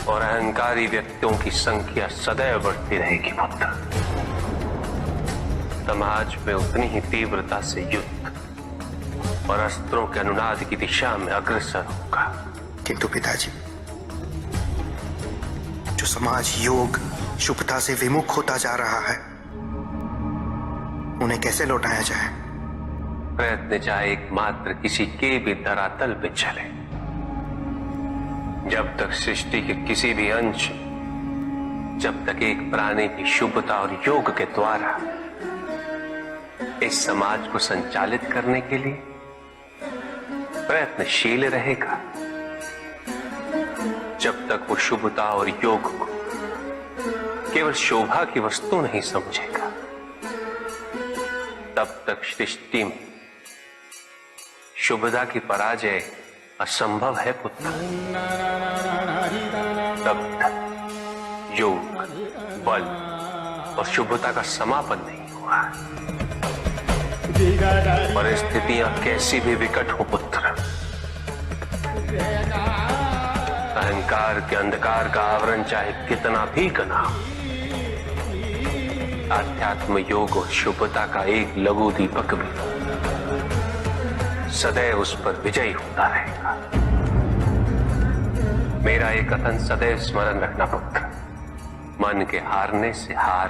और अहंकारी व्यक्तियों की संख्या सदैव बढ़ती रहेगी पुत्र। समाज में उतनी ही तीव्रता से युद्ध और अस्त्रों के अनुनाद की दिशा में अग्रसर होगा। किंतु पिताजी, जो समाज योग शुभता से विमुख होता जा रहा है, उन्हें कैसे लौटाया जाए? प्रयत्न चाहे एकमात्र किसी के भी धरातल पे चले, जब तक सृष्टि के किसी भी अंश, जब तक एक प्राणी की शुभता और योग के द्वारा इस समाज को संचालित करने के लिए प्रयत्नशील रहेगा, जब तक वो शुभता और योग को केवल शोभा की वस्तु नहीं समझेगा, तब तक सृष्टि में शुभता की पराजय असंभव है पुत्र। तब तक योग, बल और शुभता का समापन नहीं हुआ। परिस्थितियां कैसी भी विकट हो पुत्र, अहंकार के अंधकार का आवरण चाहे कितना भी घना हो, आध्यात्म योग और शुभता का एक लघु दीपक भी सदैव उस पर विजयी होता रहेगा। मेरा एक कथन सदैव स्मरण रखना पुत्र, मन के हारने से हार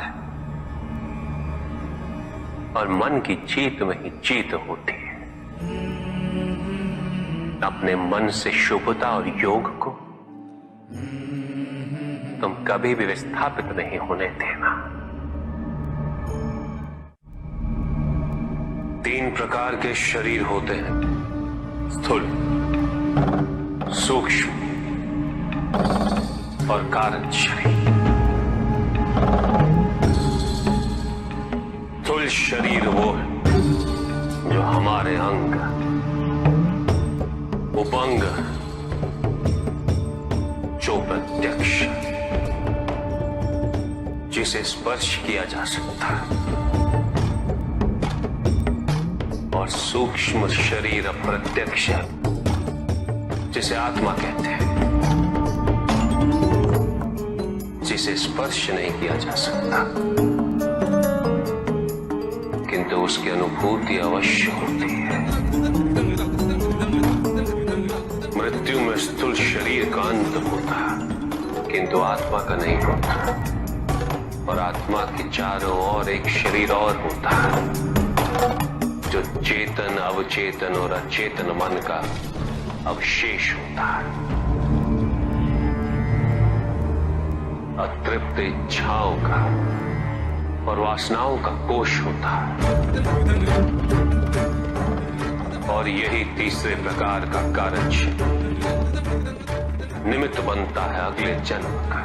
और मन की जीत में ही जीत होती है। अपने मन से शुभता और योग को तुम कभी भी विस्थापित नहीं होने देना। 3 प्रकार के शरीर होते हैं, स्थूल, सूक्ष्म और कारण शरीर। स्थूल शरीर वो है जो हमारे अंग, उपंग, जो प्रत्यक्ष, जिसे स्पर्श किया जा सकता है, और सूक्ष्म शरीर अप्रत्यक्ष, जिसे आत्मा कहते हैं, जिसे स्पर्श नहीं किया जा सकता, किंतु उसकी अनुभूति अवश्य होती है। मृत्यु में स्थूल शरीर का अंत होता है, किंतु आत्मा का नहीं होता, और आत्मा के चारों ओर एक शरीर और होता है जो चेतन, अवचेतन और अचेतन मन का अवशेष होता है। अतृप्त इच्छाओं का और वासनाओं का कोश होता है, और यही तीसरे प्रकार का कारण निमित्त बनता है अगले जन्म का।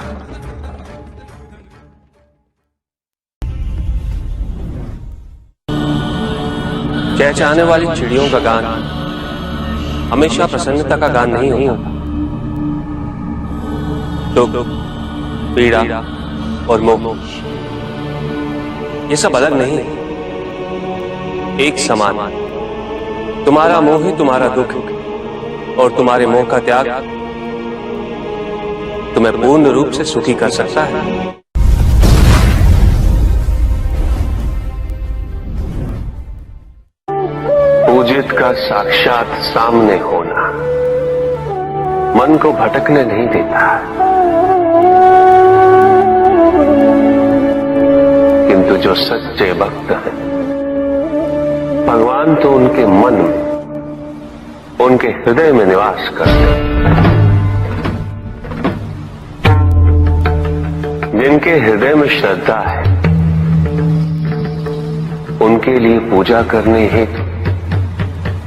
चहचहाने वाली चिड़ियों का गान हमेशा प्रसन्नता का गान नहीं होता। दुख, पीड़ा और मोह ये सब अलग नहीं, एक समान। तुम्हारा मोह ही तुम्हारा दुख और तुम्हारे मोह का त्याग तुम्हें पूर्ण रूप से सुखी कर सकता है। पूजित का साक्षात सामने होना मन को भटकने नहीं देता, किंतु जो सच्चे भक्त हैं भगवान तो उनके मन में, उनके हृदय में निवास करते हैं। जिनके हृदय में श्रद्धा है उनके लिए पूजा करने हेतु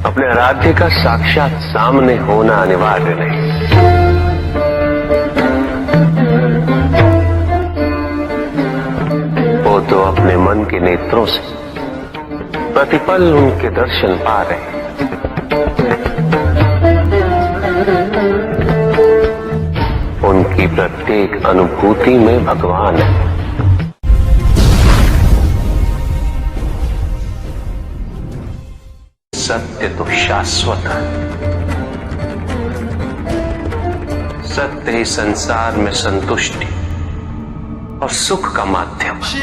अपने आराध्य का साक्षात सामने होना अनिवार्य नहीं। वो तो अपने मन के नेत्रों से प्रतिपल उनके दर्शन पा रहे हैं। उनकी प्रत्येक अनुभूति में भगवान है। सत्य तो शाश्वत है। सत्य ही संसार में संतुष्टि और सुख का माध्यम है।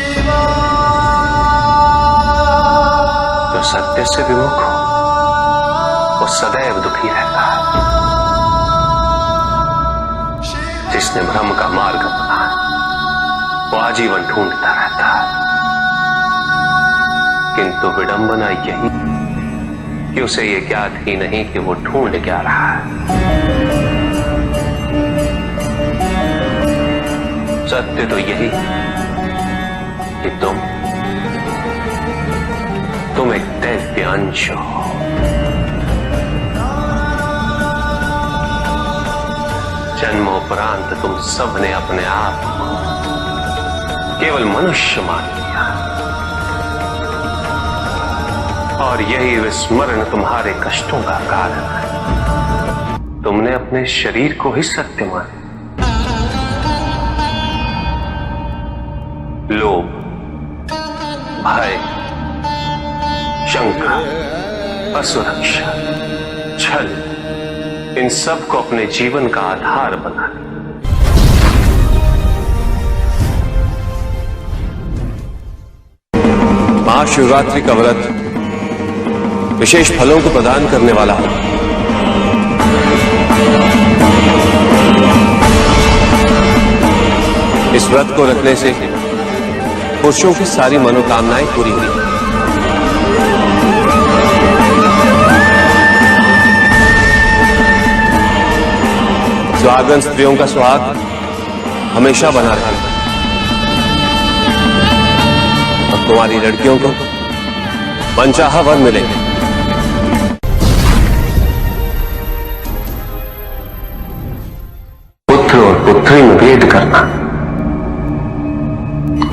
जो सत्य से विमुख हो वो सदैव दुखी रहता है। जिसने भ्रम का मार्ग अपना वो आजीवन ढूंढता रहता है, किंतु विडंबना यही कि उसे ये ज्ञात ही नहीं कि वो ढूंढ क्या रहा है। सत्य तो यही कि तुम एक दैव्य अंश हो। जन्मोपरांत तुम सबने अपने आप को केवल मनुष्य मान लिया, और यही विस्मरण तुम्हारे कष्टों का कारण है। तुमने अपने शरीर को ही सत्य माना। लोभ, भय, शंका, असुरक्षा, छल, इन सब को अपने जीवन का आधार बना लिया। महाशिवरात्रि का व्रत विशेष फलों को प्रदान करने वाला है। इस व्रत को रखने से पुरुषों की सारी मनोकामनाएं पूरी हुई। सुहागन स्त्रियों का सुहाग हमेशा बना रहेगा और तुम्हारी लड़कियों को मनचाहा वर मिलेंगे। पुत्र और पुत्री में भेद करना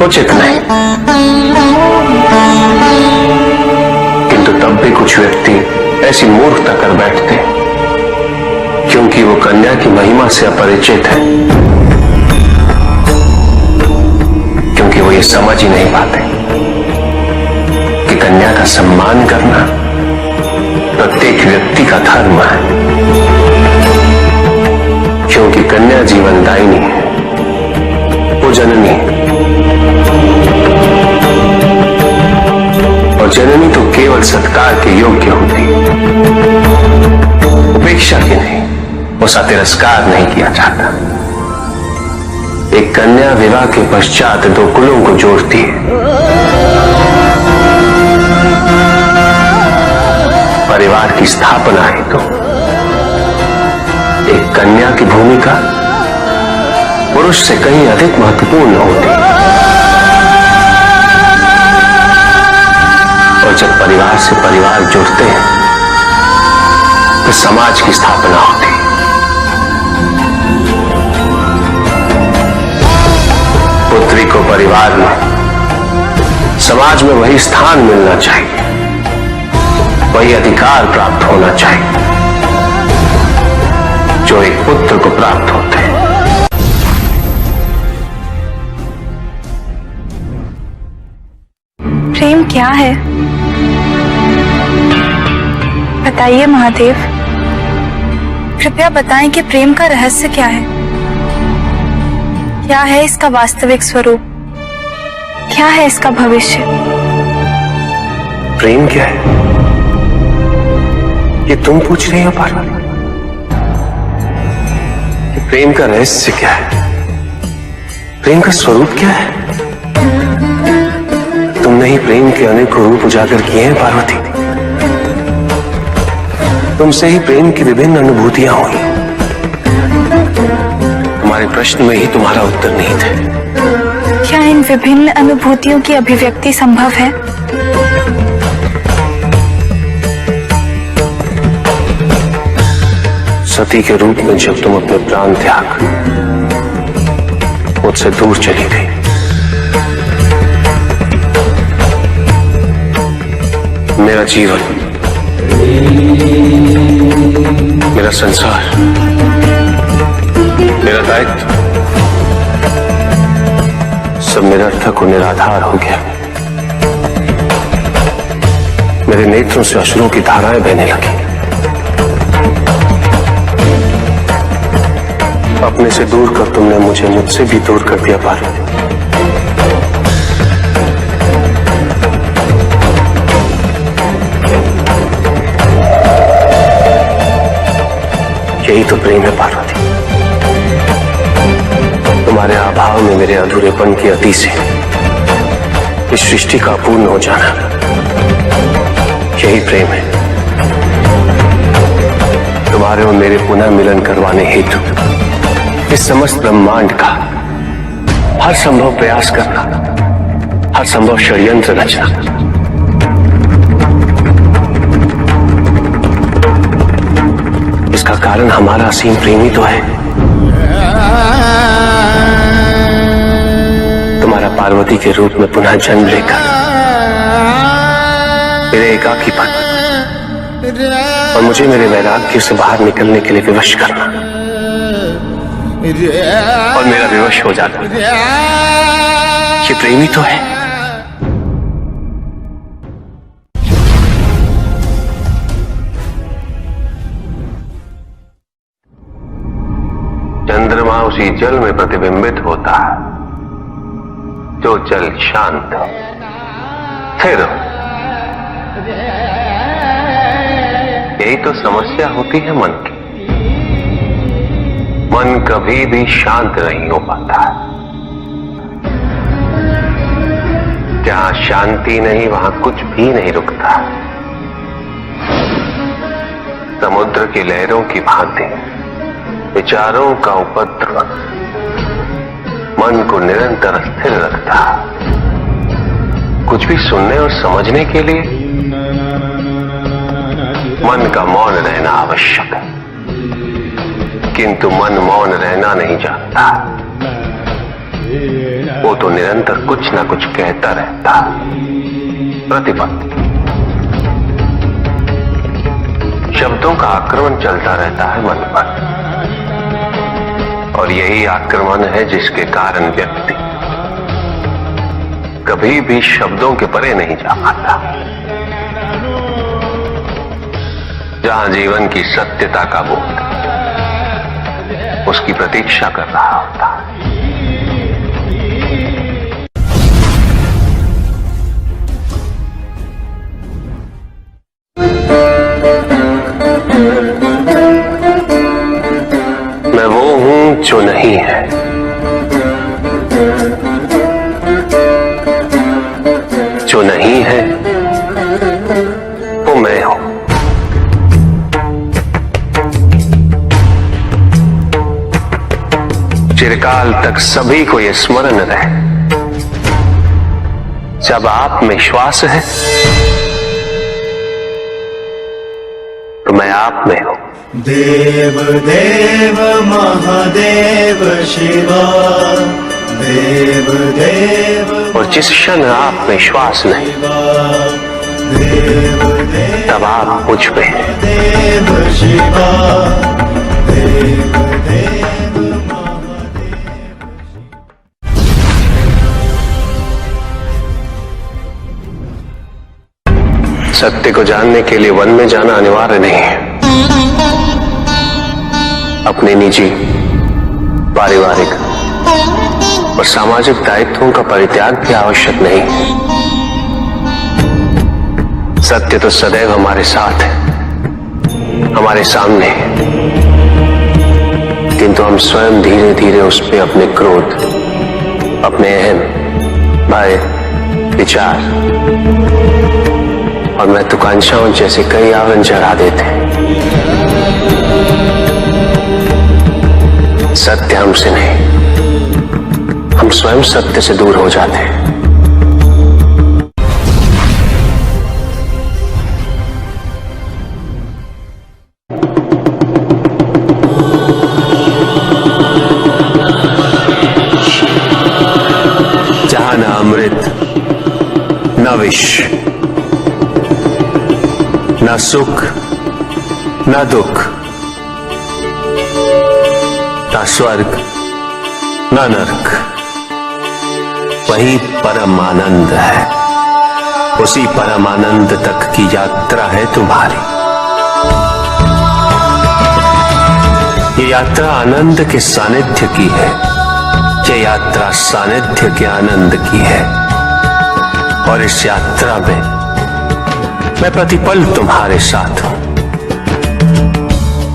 उचित नहीं, किंतु तब भी कुछ व्यक्ति ऐसी मूर्खता कर बैठते क्योंकि वो कन्या की महिमा से अपरिचित है, क्योंकि वो ये समझ ही नहीं पाते कि कन्या का सम्मान करना प्रत्येक व्यक्ति का धर्म है, क्योंकि कन्या जीवनदायिनी है, वो जननी है और जननी तो केवल सत्कार के योग्य होती है, उपेक्षा की नहीं, उसका तिरस्कार नहीं किया जाता। एक कन्या विवाह के पश्चात दो कुलों को जोड़ती है। परिवार की स्थापना है तो एक कन्या की भूमिका पुरुष से कहीं अधिक महत्वपूर्ण होती है। और जब परिवार से परिवार जुड़ते हैं तो समाज की स्थापना होती है। पुत्री को परिवार में, समाज में वही स्थान मिलना चाहिए, वही अधिकार प्राप्त होना चाहिए जो एक पुत्र को प्राप्त होते हैं। प्रेम क्या है बताइए महादेव, कृपया बताएं कि प्रेम का रहस्य क्या है? क्या है इसका वास्तविक स्वरूप? क्या है इसका भविष्य? प्रेम क्या है ये तुम पूछ रही हो पार्वती? प्रेम का रहस्य क्या है? प्रेम का स्वरूप क्या है? तुमने ही प्रेम के अनेकों रूप उजागर किए हैं पार्वती। तुमसे ही प्रेम की विभिन्न अनुभूतियां हुई। तुम्हारे प्रश्न में ही तुम्हारा उत्तर नहीं था। क्या इन विभिन्न अनुभूतियों की अभिव्यक्ति संभव है? सती के रूप में जब तुम अपने प्राण त्याग मुझसे दूर चली गई, मेरा जीवन, मेरा संसार, मेरा दायित्व सब निरर्थक और निराधार हो गया। मेरे नेत्रों से अश्रुओं की धाराएं बहने लगी। अपने से दूर कर तुमने मुझे मुझसे भी दूर कर दिया पार्वती। यही तो प्रेम है पार्वती। तुम्हारे अभाव में मेरे अधूरेपन की अति से इस सृष्टि का पूर्ण हो जाना, यही प्रेम है। तुम्हारे और मेरे पुनः मिलन करवाने हेतु इस समस्त ब्रह्मांड का हर संभव प्रयास करना, हर संभव षड्यंत्र रचना। इसका कारण हमारा असीम प्रेम ही तो है। तुम्हारा पार्वती के रूप में पुनः जन्म लेकर मेरे एकाकीपन और मुझे मेरे वैराग्य से बाहर निकलने के लिए विवश करना और मेरा विवश हो जाना, ये प्रेम ही तो है। चंद्रमा उसी जल में प्रतिबिंबित होता है जो जल शांत है, स्थिर। यही तो समस्या होती है मन की। मन कभी भी शांत नहीं हो पाता है। जहां शांति नहीं वहां कुछ भी नहीं रुकता। समुद्र की लहरों की भांति विचारों का उपद्रव मन को निरंतर स्थिर रखता। कुछ भी सुनने और समझने के लिए मन का मौन रहना आवश्यक है, किंतु मन मौन रहना नहीं जानता। वो तो निरंतर कुछ ना कुछ कहता रहता। प्रतिपद शब्दों का आक्रमण चलता रहता है मन पर, और यही आक्रमण है जिसके कारण व्यक्ति कभी भी शब्दों के परे नहीं जा पाता। जहां जीवन की सत्यता का बोध उसकी प्रतीक्षा कर रहा होता है। मैं वो हूं जो नहीं है, जो नहीं है वो मैं हूं। चिरकाल तक सभी को यह स्मरण रहे, जब आप में श्वास है तो मैं आप में हूं। देव देव महादेव शिवा, देव देव। और जिस क्षण आप में श्वास नहीं तब आप मुझ पे हैं। देव शिवा, देव देव। सत्य को जानने के लिए वन में जाना अनिवार्य नहीं है। अपने निजी, पारिवारिक और सामाजिक दायित्वों का परित्याग भी आवश्यक नहीं है। सत्य तो सदैव हमारे साथ है, हमारे सामने है, किंतु हम स्वयं धीरे धीरे उस पे अपने क्रोध, अपने अहम, भय, विचार और महत्वाकांक्षाओं जैसे कई आवरण चढ़ा देते हैं। सत्य हमसे नहीं, हम स्वयं सत्य से दूर हो जाते हैं। जहां न अमृत, न विष, न सुख, न दुख, न स्वर्ग, न नरक, वही परम आनंद है। उसी परम आनंद तक की यात्रा है तुम्हारी। ये यात्रा आनंद के सानिध्य की है, ये यात्रा सानिध्य के आनंद की है। और इस यात्रा में मैं प्रतिपल तुम्हारे साथ हूं।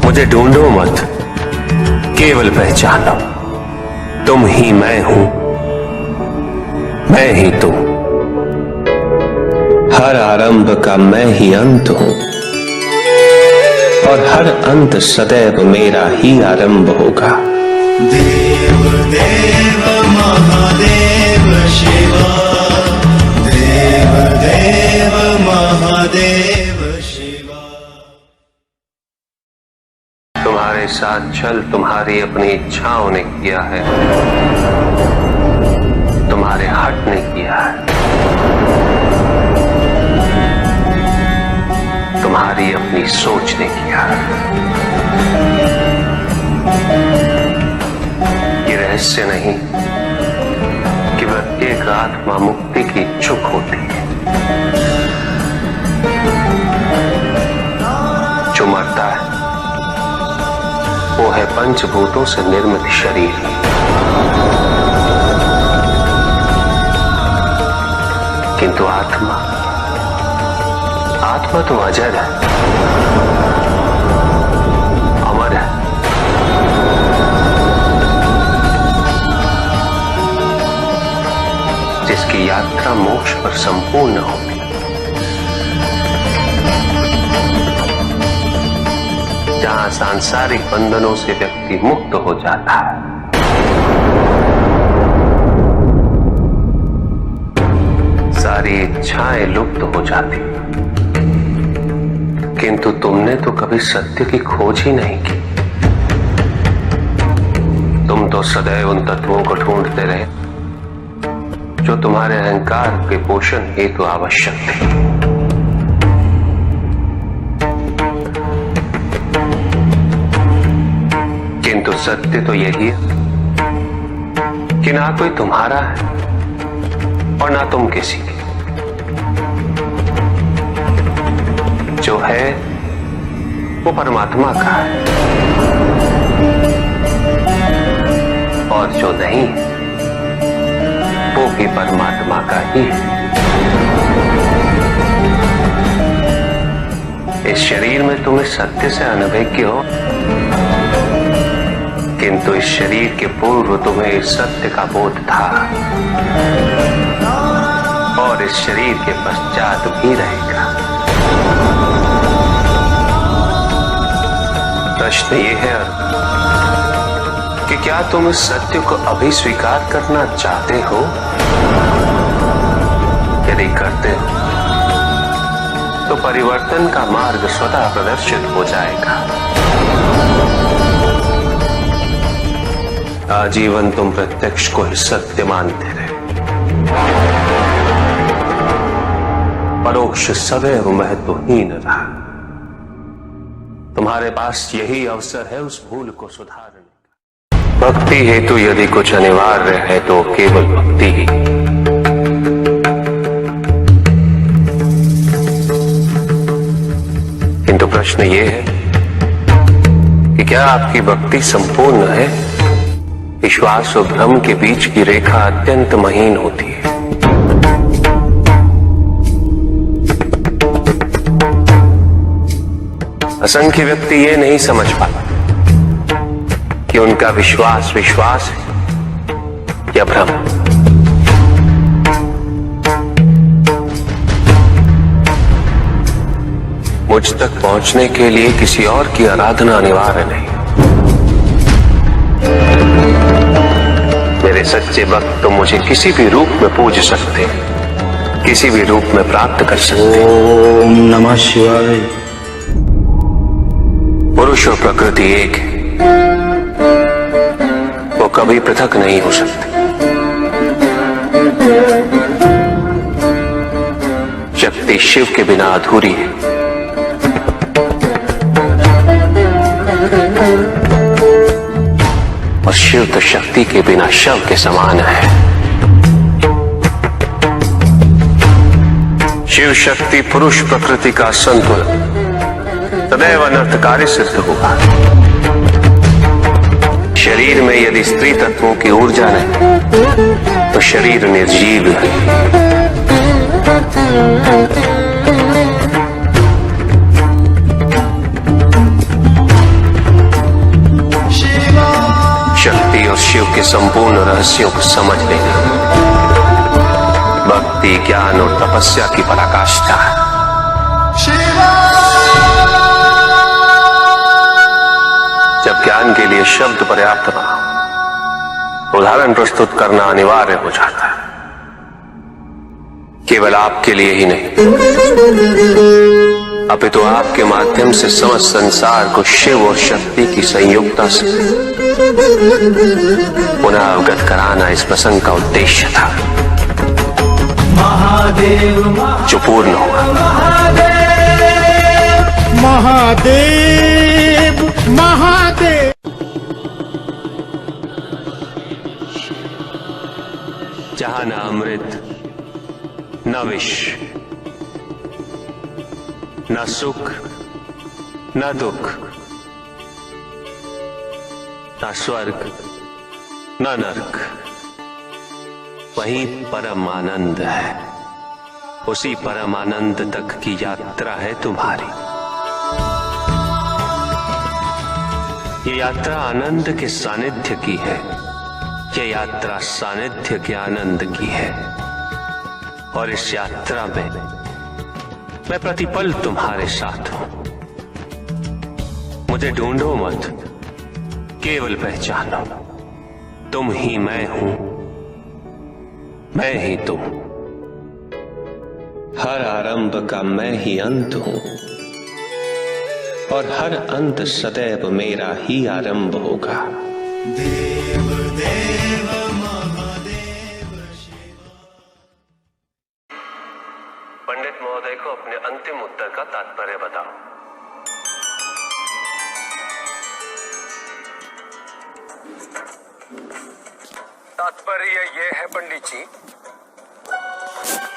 मुझे ढूंढो मत, केवल पहचानो, तुम ही मैं हूं, मैं ही तुम। हर आरंभ का मैं ही अंत हूं, और हर अंत सदैव मेरा ही आरंभ होगा। देव देव महादेव शिवा, देव देव महादेव शिवा। तुम्हारे साथ छल तुम्हारी अपनी इच्छाओं ने किया है, तुम्हारे हट ने किया है, तुम्हारी अपनी सोच ने किया है। ये रहस्य नहीं कि प्रत्येक आत्मा मुक्ति की इच्छुक होती है। जो मरता है वो है पंचभूतों से निर्मित शरीर, किंतु आत्मा तो अजर है, अमर है। जिसकी यात्रा मोक्ष पर संपूर्ण होगी। जहां सांसारिक बंधनों से व्यक्ति मुक्त हो जाता है। सारी इच्छाएं लुप्त हो जाती, किंतु तुमने तो कभी सत्य की खोज ही नहीं की। तुम तो सदैव उन तत्वों को ढूंढते रहे जो तुम्हारे अहंकार के पोषण हेतु आवश्यक थे। किंतु सत्य तो यही है कि ना कोई तुम्हारा है और ना तुम किसी के। जो है वो परमात्मा का है और जो नहीं वो भी परमात्मा का ही है। इस शरीर में तुम इस सत्य से अनभिज्ञ हो, किंतु इस शरीर के पूर्व तुम्हें इस सत्य का बोध था और इस शरीर के पश्चात भी रहेगा। प्रश्न ये है कि क्या तुम इस सत्य को अभी स्वीकार करना चाहते हो? यदि करते हो तो परिवर्तन का मार्ग स्वतः प्रदर्शित हो जाएगा। आजीवन तुम प्रत्यक्ष को ही सत्य मानते रहे, परोक्ष सदैव महत्वहीन रहा। तुम्हारे पास यही अवसर है उस भूल को सुधारने का। भक्ति हेतु यदि कुछ अनिवार्य है तो केवल भक्ति ही। किंतु प्रश्न ये है कि क्या आपकी भक्ति संपूर्ण है? विश्वास और भ्रम के बीच की रेखा अत्यंत महीन होती है। असंख्य व्यक्ति ये नहीं समझ पाते कि उनका विश्वास विश्वास है या भ्रम। मुझ तक पहुंचने के लिए किसी और की आराधना अनिवार्य नहीं। मेरे सच्चे भक्त तो मुझे किसी भी रूप में पूज सकते, किसी भी रूप में प्राप्त कर सकते। ओम नमः शिवाय। पुरुष और प्रकृति एक है, वो कभी पृथक नहीं हो सकते। शक्ति शिव के बिना अधूरी है और शिव तो शक्ति के बिना शव के समान है। शिव शक्ति पुरुष प्रकृति का संतुलन सदैव अनर्थकारी सिद्ध होगा। शरीर में यदि स्त्री तत्वों की ऊर्जा नहीं तो शरीर निर्जीव है। शक्ति और शिव के संपूर्ण रहस्यों को समझ लेना भक्ति, ज्ञान और तपस्या की पराकाष्ठा है। जब ज्ञान के लिए शब्द पर्याप्त ना हो, उदाहरण प्रस्तुत करना अनिवार्य हो जाता है। केवल आपके लिए ही नहीं, अपितु आपके माध्यम से समस्त संसार को शिव और शक्ति की संयुक्ता से पुनः अवगत कराना इस प्रसंग का उद्देश्य था, जो पूर्ण हुआ। महादेव महादेव। जहां न अमृत न विष, न सुख न दुख, न स्वर्ग न नरक, वही परम आनंद है। उसी परम आनंद तक की यात्रा है तुम्हारी। ये यात्रा आनंद के सानिध्य की है, ये यात्रा सानिध्य के आनंद की है। और इस यात्रा में मैं प्रतिपल तुम्हारे साथ हूं। मुझे ढूंढो मत, केवल पहचानो, तुम ही मैं हूं, मैं ही तुम। हर आरंभ का मैं ही अंत हूं और हर अंत सदैव मेरा ही आरंभ होगा। देव देव महादेव शिव। पंडित महोदय को अपने अंतिम उत्तर का तात्पर्य बताओ। तात्पर्य यह है पंडित जी,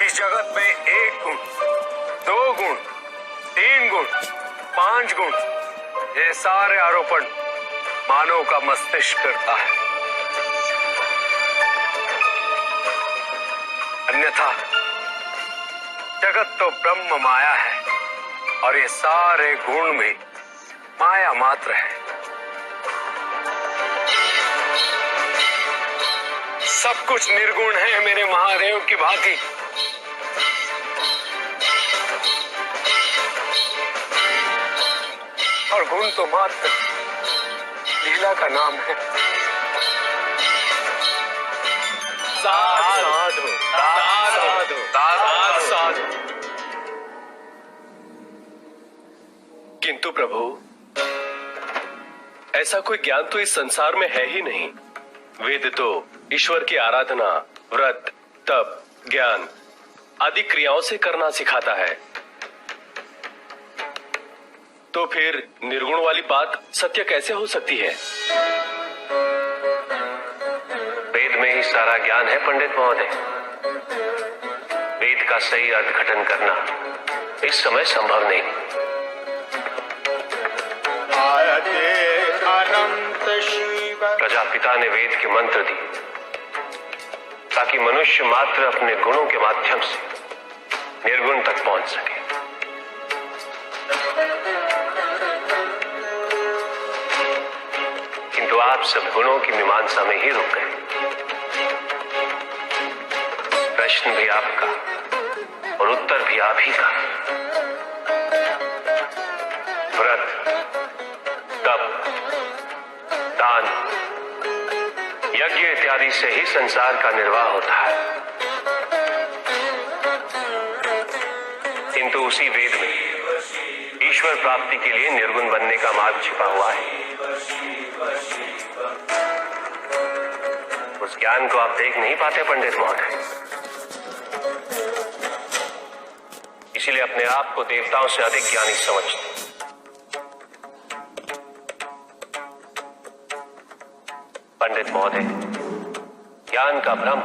इस जगत में 1 गुण, 2 गुण, 3 गुण, 5 गुण, ये सारे आरोपण मानव का मस्तिष्क करता है। अन्यथा जगत तो ब्रह्म माया है और ये सारे गुण भी माया मात्र है। सब कुछ निर्गुण है मेरे महादेव की भांति। और गुण तो मात्र लीला का नाम है। साधु साधु साधु साधु। किंतु प्रभु, ऐसा कोई ज्ञान तो इस संसार में है ही नहीं। वेद तो ईश्वर की आराधना, व्रत, तप, ज्ञान आदि क्रियाओं से करना सिखाता है। तो फिर निर्गुण वाली बात सत्य कैसे हो सकती है? वेद में ही सारा ज्ञान है पंडित महोदय। वेद का सही अर्थघटन करना इस समय संभव नहीं। अनंत शिव। प्रजापिता ने वेद के मंत्र दिए ताकि मनुष्य मात्र अपने गुणों के माध्यम से निर्गुण तक पहुंच सके। किंतु आप सब गुणों की मीमांसा में ही रुक गए। प्रश्न भी आपका और उत्तर भी आप ही का। व्रत, तप, दान, यज्ञ इत्यादि से ही संसार का निर्वाह होता है। किंतु उसी वेद में ईश्वर प्राप्ति के लिए निर्गुण बनने का मार्ग छिपा हुआ है। उस ज्ञान को आप देख नहीं पाते पंडित महोदय। इसीलिए अपने आप को देवताओं से अधिक ज्ञानी समझते। पंडित महोदय, ज्ञान का भ्रम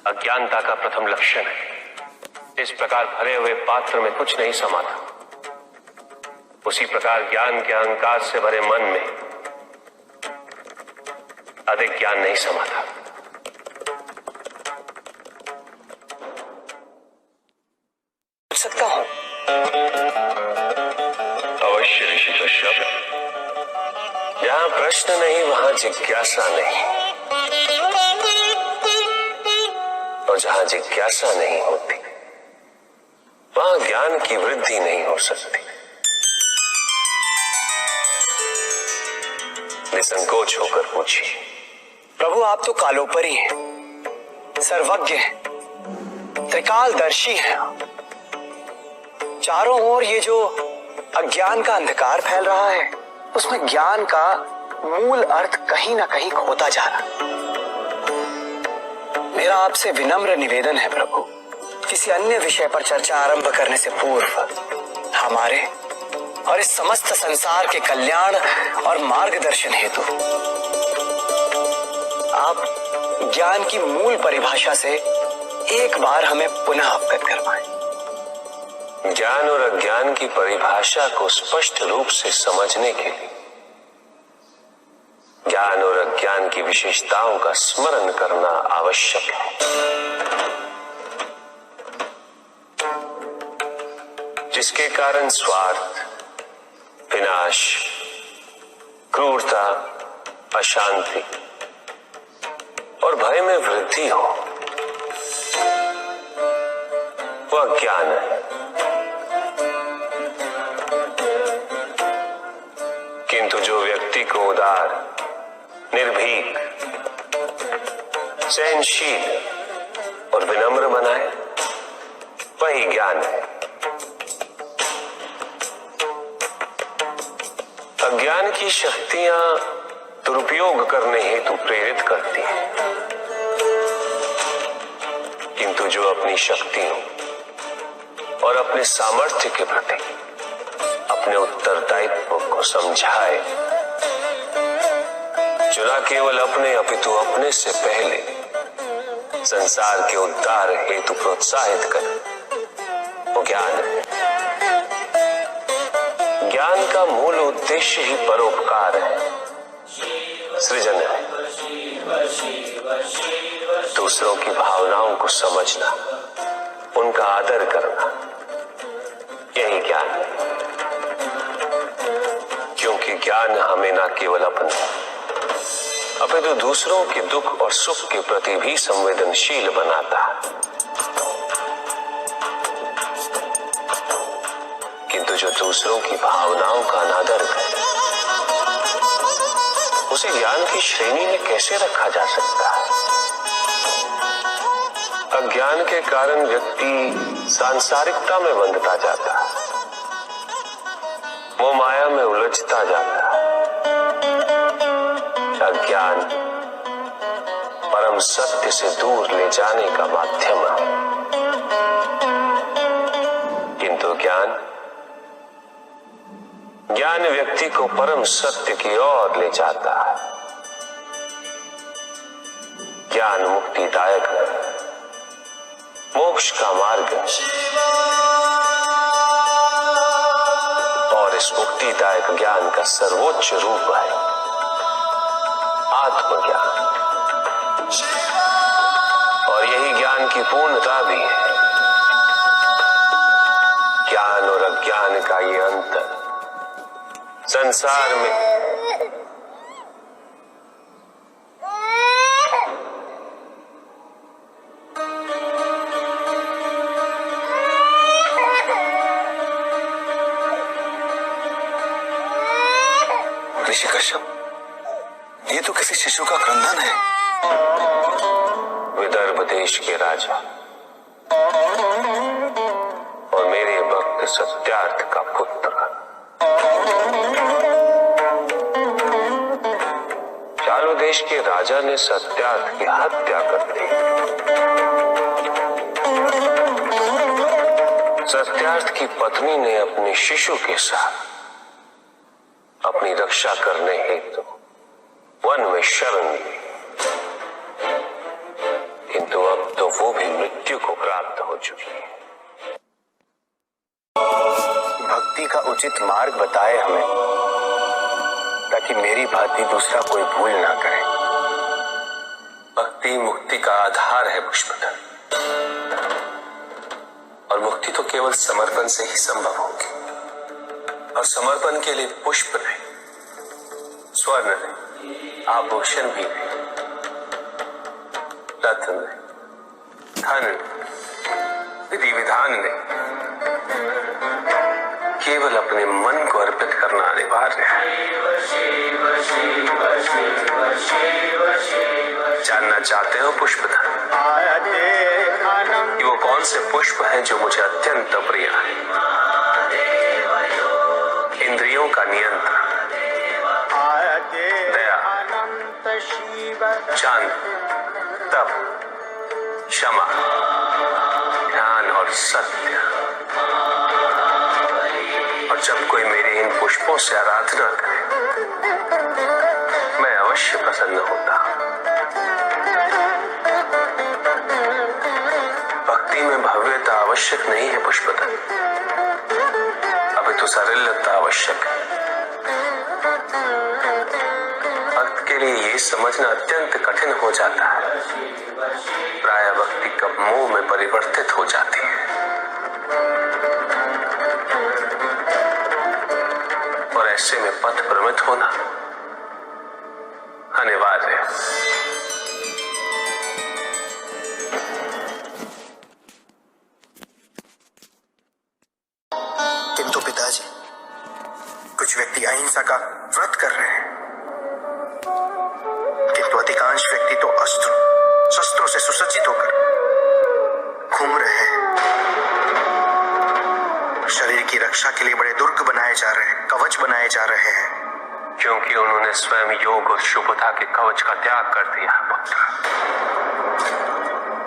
अज्ञानता का प्रथम लक्षण है। इस प्रकार भरे हुए पात्र में कुछ नहीं समाता, उसी प्रकार ज्ञान के अहंकार से भरे मन में अधिक ज्ञान नहीं समाता। पूछ सकता हूं? अवश्य ऋषि कश्यप। जहां प्रश्न नहीं वहां जिज्ञासा नहीं, और जहां जिज्ञासा नहीं होती वहां ज्ञान की वृद्धि नहीं हो सकती। निसंकोच होकर पूछिए। प्रभु, आप तो कालोपरी हैं, सर्वज्ञ हैं, त्रिकालदर्शी हैं। चारों ओर ये जो अज्ञान का अंधकार फैल रहा है, उसमें ज्ञान का मूल अर्थ कहीं ना कहीं खोता जा रहा। मेरा आपसे विनम्र निवेदन है प्रभु, किसी अन्य विषय पर चर्चा आरंभ करने से पूर्व हमारे और इस समस्त संसार के कल्याण और मार्गदर्शन हेतु आप ज्ञान की मूल परिभाषा से एक बार हमें पुनः अवगत करवाएं। ज्ञान और अज्ञान की परिभाषा को स्पष्ट रूप से समझने के लिए ज्ञान और अज्ञान की विशेषताओं का स्मरण करना आवश्यक है, जिसके कारण स्वार्थ, विनाश, क्रूरता, अशांति और भय में वृद्धि हो, वह ज्ञान है। किंतु जो व्यक्ति को उदार, निर्भीक, सहनशील और विनम्र बनाए, वही ज्ञान है। अज्ञान की शक्तियां दुरुपयोग करने हेतु प्रेरित करती हैं, किंतु जो अपनी शक्तियों और अपने सामर्थ्य के प्रति अपने उत्तरदायित्व को समझाए, जो न केवल अपने अपितु अपने से पहले संसार के उद्धार हेतु प्रोत्साहित करे, वो ज्ञान है। ज्ञान का मूल उद्देश्य ही परोपकार है, सृजन है। दूसरों की भावनाओं को समझना, उनका आदर करना, यही ज्ञान है। क्योंकि ज्ञान हमें न केवल अपने अपितु दूसरों के दुख और सुख के प्रति भी संवेदनशील बनाता है। किंतु जो दूसरों की भावनाओं का अनादर करे, उसे ज्ञान की श्रेणी में कैसे रखा जा सकता है? अज्ञान के कारण व्यक्ति सांसारिकता में बंधता जाता है, वो माया में उलझता जाता है। अज्ञान परम सत्य से दूर ले जाने का माध्यम है, किंतु ज्ञान व्यक्ति को परम सत्य की ओर ले जाता है। ज्ञान मुक्तिदायक है, मोक्ष का मार्ग है, और इस मुक्तिदायक ज्ञान का सर्वोच्च रूप है आत्मज्ञान, और यही ज्ञान की पूर्णता भी है। ज्ञान और अज्ञान का ये अंतर संसार में ऋषि कश्यप, ये तो किसी शिशु का क्रंदन है। विदर्भ देश के राजा और मेरे भक्त सत्यार्थ का पुत्र चालू देश के राजा ने सत्यार्थ की हत्या कर दी। सत्यार्थ की पत्नी ने अपने शिशु के साथ अपनी रक्षा करने हेतु वन में शरण ली, किंतु अब तो वो भी मृत्यु को प्राप्त हो चुकी है। भक्ति का उचित मार्ग बताए हमें, ताकि मेरी भांति दूसरा कोई भूल ना करे। भक्ति मुक्ति का आधार है पुष्पधर, और मुक्ति तो केवल समर्पण से ही संभव होगी। और समर्पण के लिए पुष्प नहीं, स्वर्ण नहीं, आभूषण भी नहीं, रत्न नहीं, धन नहीं, विधि विधान नहीं, केवल अपने मन को अर्पित करना अनिवार्य है। जानना चाहते हो पुष्पधर कि वो कौन से पुष्प हैं जो मुझे अत्यंत प्रिय है? इंद्रियों का नियंत्रण, दया, शांति, तप, क्षमा, ध्यान और सत्य। और जब कोई मेरी इन पुष्पों से आराधना करे, मैं अवश्य प्रसन्न होता। भक्ति में भव्यता आवश्यक नहीं है पुष्पधर, अभी तो सरलता आवश्यक है। भक्त के लिए ये समझना अत्यंत कठिन हो जाता है, प्राय भक्ति कब मोह में परिवर्तित हो जाती है। और ऐसे में पथ भ्रमित होना अनिवार्य है। किंतु पिताजी, कुछ व्यक्ति अहिंसा का व्रत कर रक्षा के लिए बड़े दुर्ग बनाए जा रहे हैं, कवच बनाए जा रहे हैं। क्योंकि उन्होंने स्वयं योग और शुभता के कवच का त्याग कर दिया पुत्र।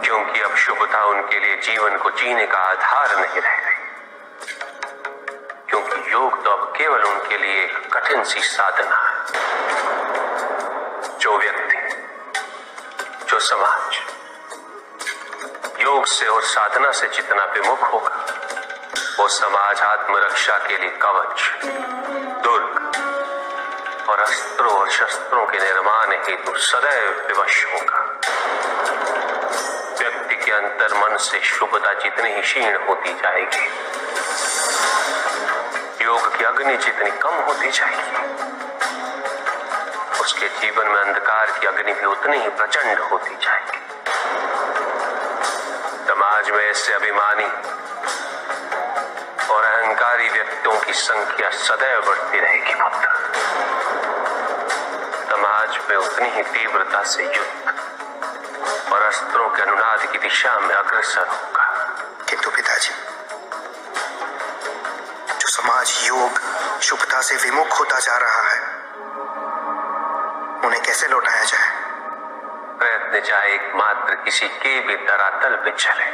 क्योंकि अब शुभता उनके लिए जीवन को जीने का आधार नहीं रह गई। क्योंकि योग तो अब केवल उनके लिए एक कठिन सी साधना है। जो व्यक्ति, जो समाज योग से और साधना से जितना विमुख होगा, वो समाज आत्मरक्षा के लिए कवच, दुर्ग और अस्त्रों और शस्त्रों के निर्माण हेतु सदैव विवश होगा। व्यक्ति के अंतर मन से शुभता जितनी ही क्षीण होती जाएगी, योग की अग्नि जितनी कम होती जाएगी, उसके जीवन में अंधकार की अग्नि भी उतनी ही प्रचंड होती जाएगी। समाज में ऐसे अभिमानी और अहंकारी व्यक्तियों की संख्या सदैव बढ़ती रहेगी पुत्र। समाज में उतनी ही तीव्रता से युद्ध और अस्त्रों के अनुनाद की दिशा में अग्रसर होगा। किंतु पिताजी, जो समाज योग शुभता से विमुख होता जा रहा है, उन्हें कैसे लौटाया जाए? प्रयत्न चाहे एकमात्र किसी के भी धरातल पे चले।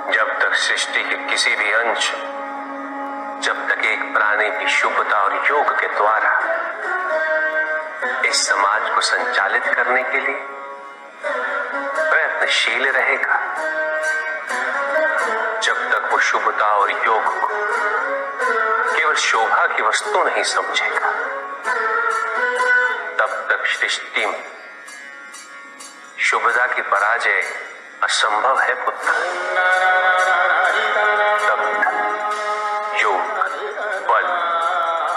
जब तक सृष्टि के किसी भी अंश, जब तक एक प्राणी भी शुभता और योग के द्वारा इस समाज को संचालित करने के लिए प्रयत्नशील रहेगा, जब तक वो शुभता और योग को केवल शोभा की वस्तु नहीं समझेगा, तब तक सृष्टि में शुभता की पराजय असंभव है पुत्र। तब तक योग, बल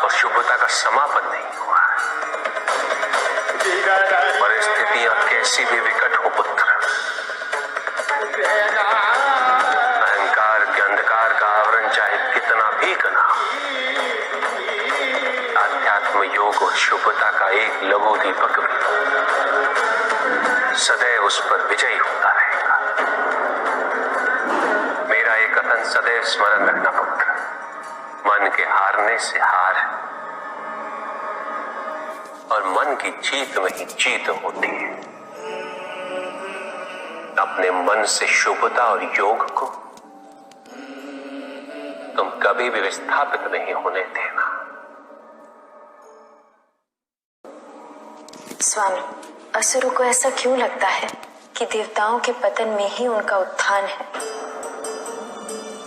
और शुभता का समापन नहीं हुआ है। परिस्थितियां कैसी भी विकट हो पुत्र, अहंकार के अंधकार का आवरण चाहे कितना भी घना हो, आध्यात्म योग और शुभता का एक लघु दीपक भी सदैव उस पर विजयी होता रहेगा। मेरा एक कथन सदैव स्मरण रखना पुत्र, मन के हारने से हार है और मन की जीत में ही जीत होती है। अपने मन से शुभता और योग को तुम कभी भी विस्थापित नहीं होने देना। स्वामी, असुरों को ऐसा क्यों लगता है कि देवताओं के पतन में ही उनका उत्थान है?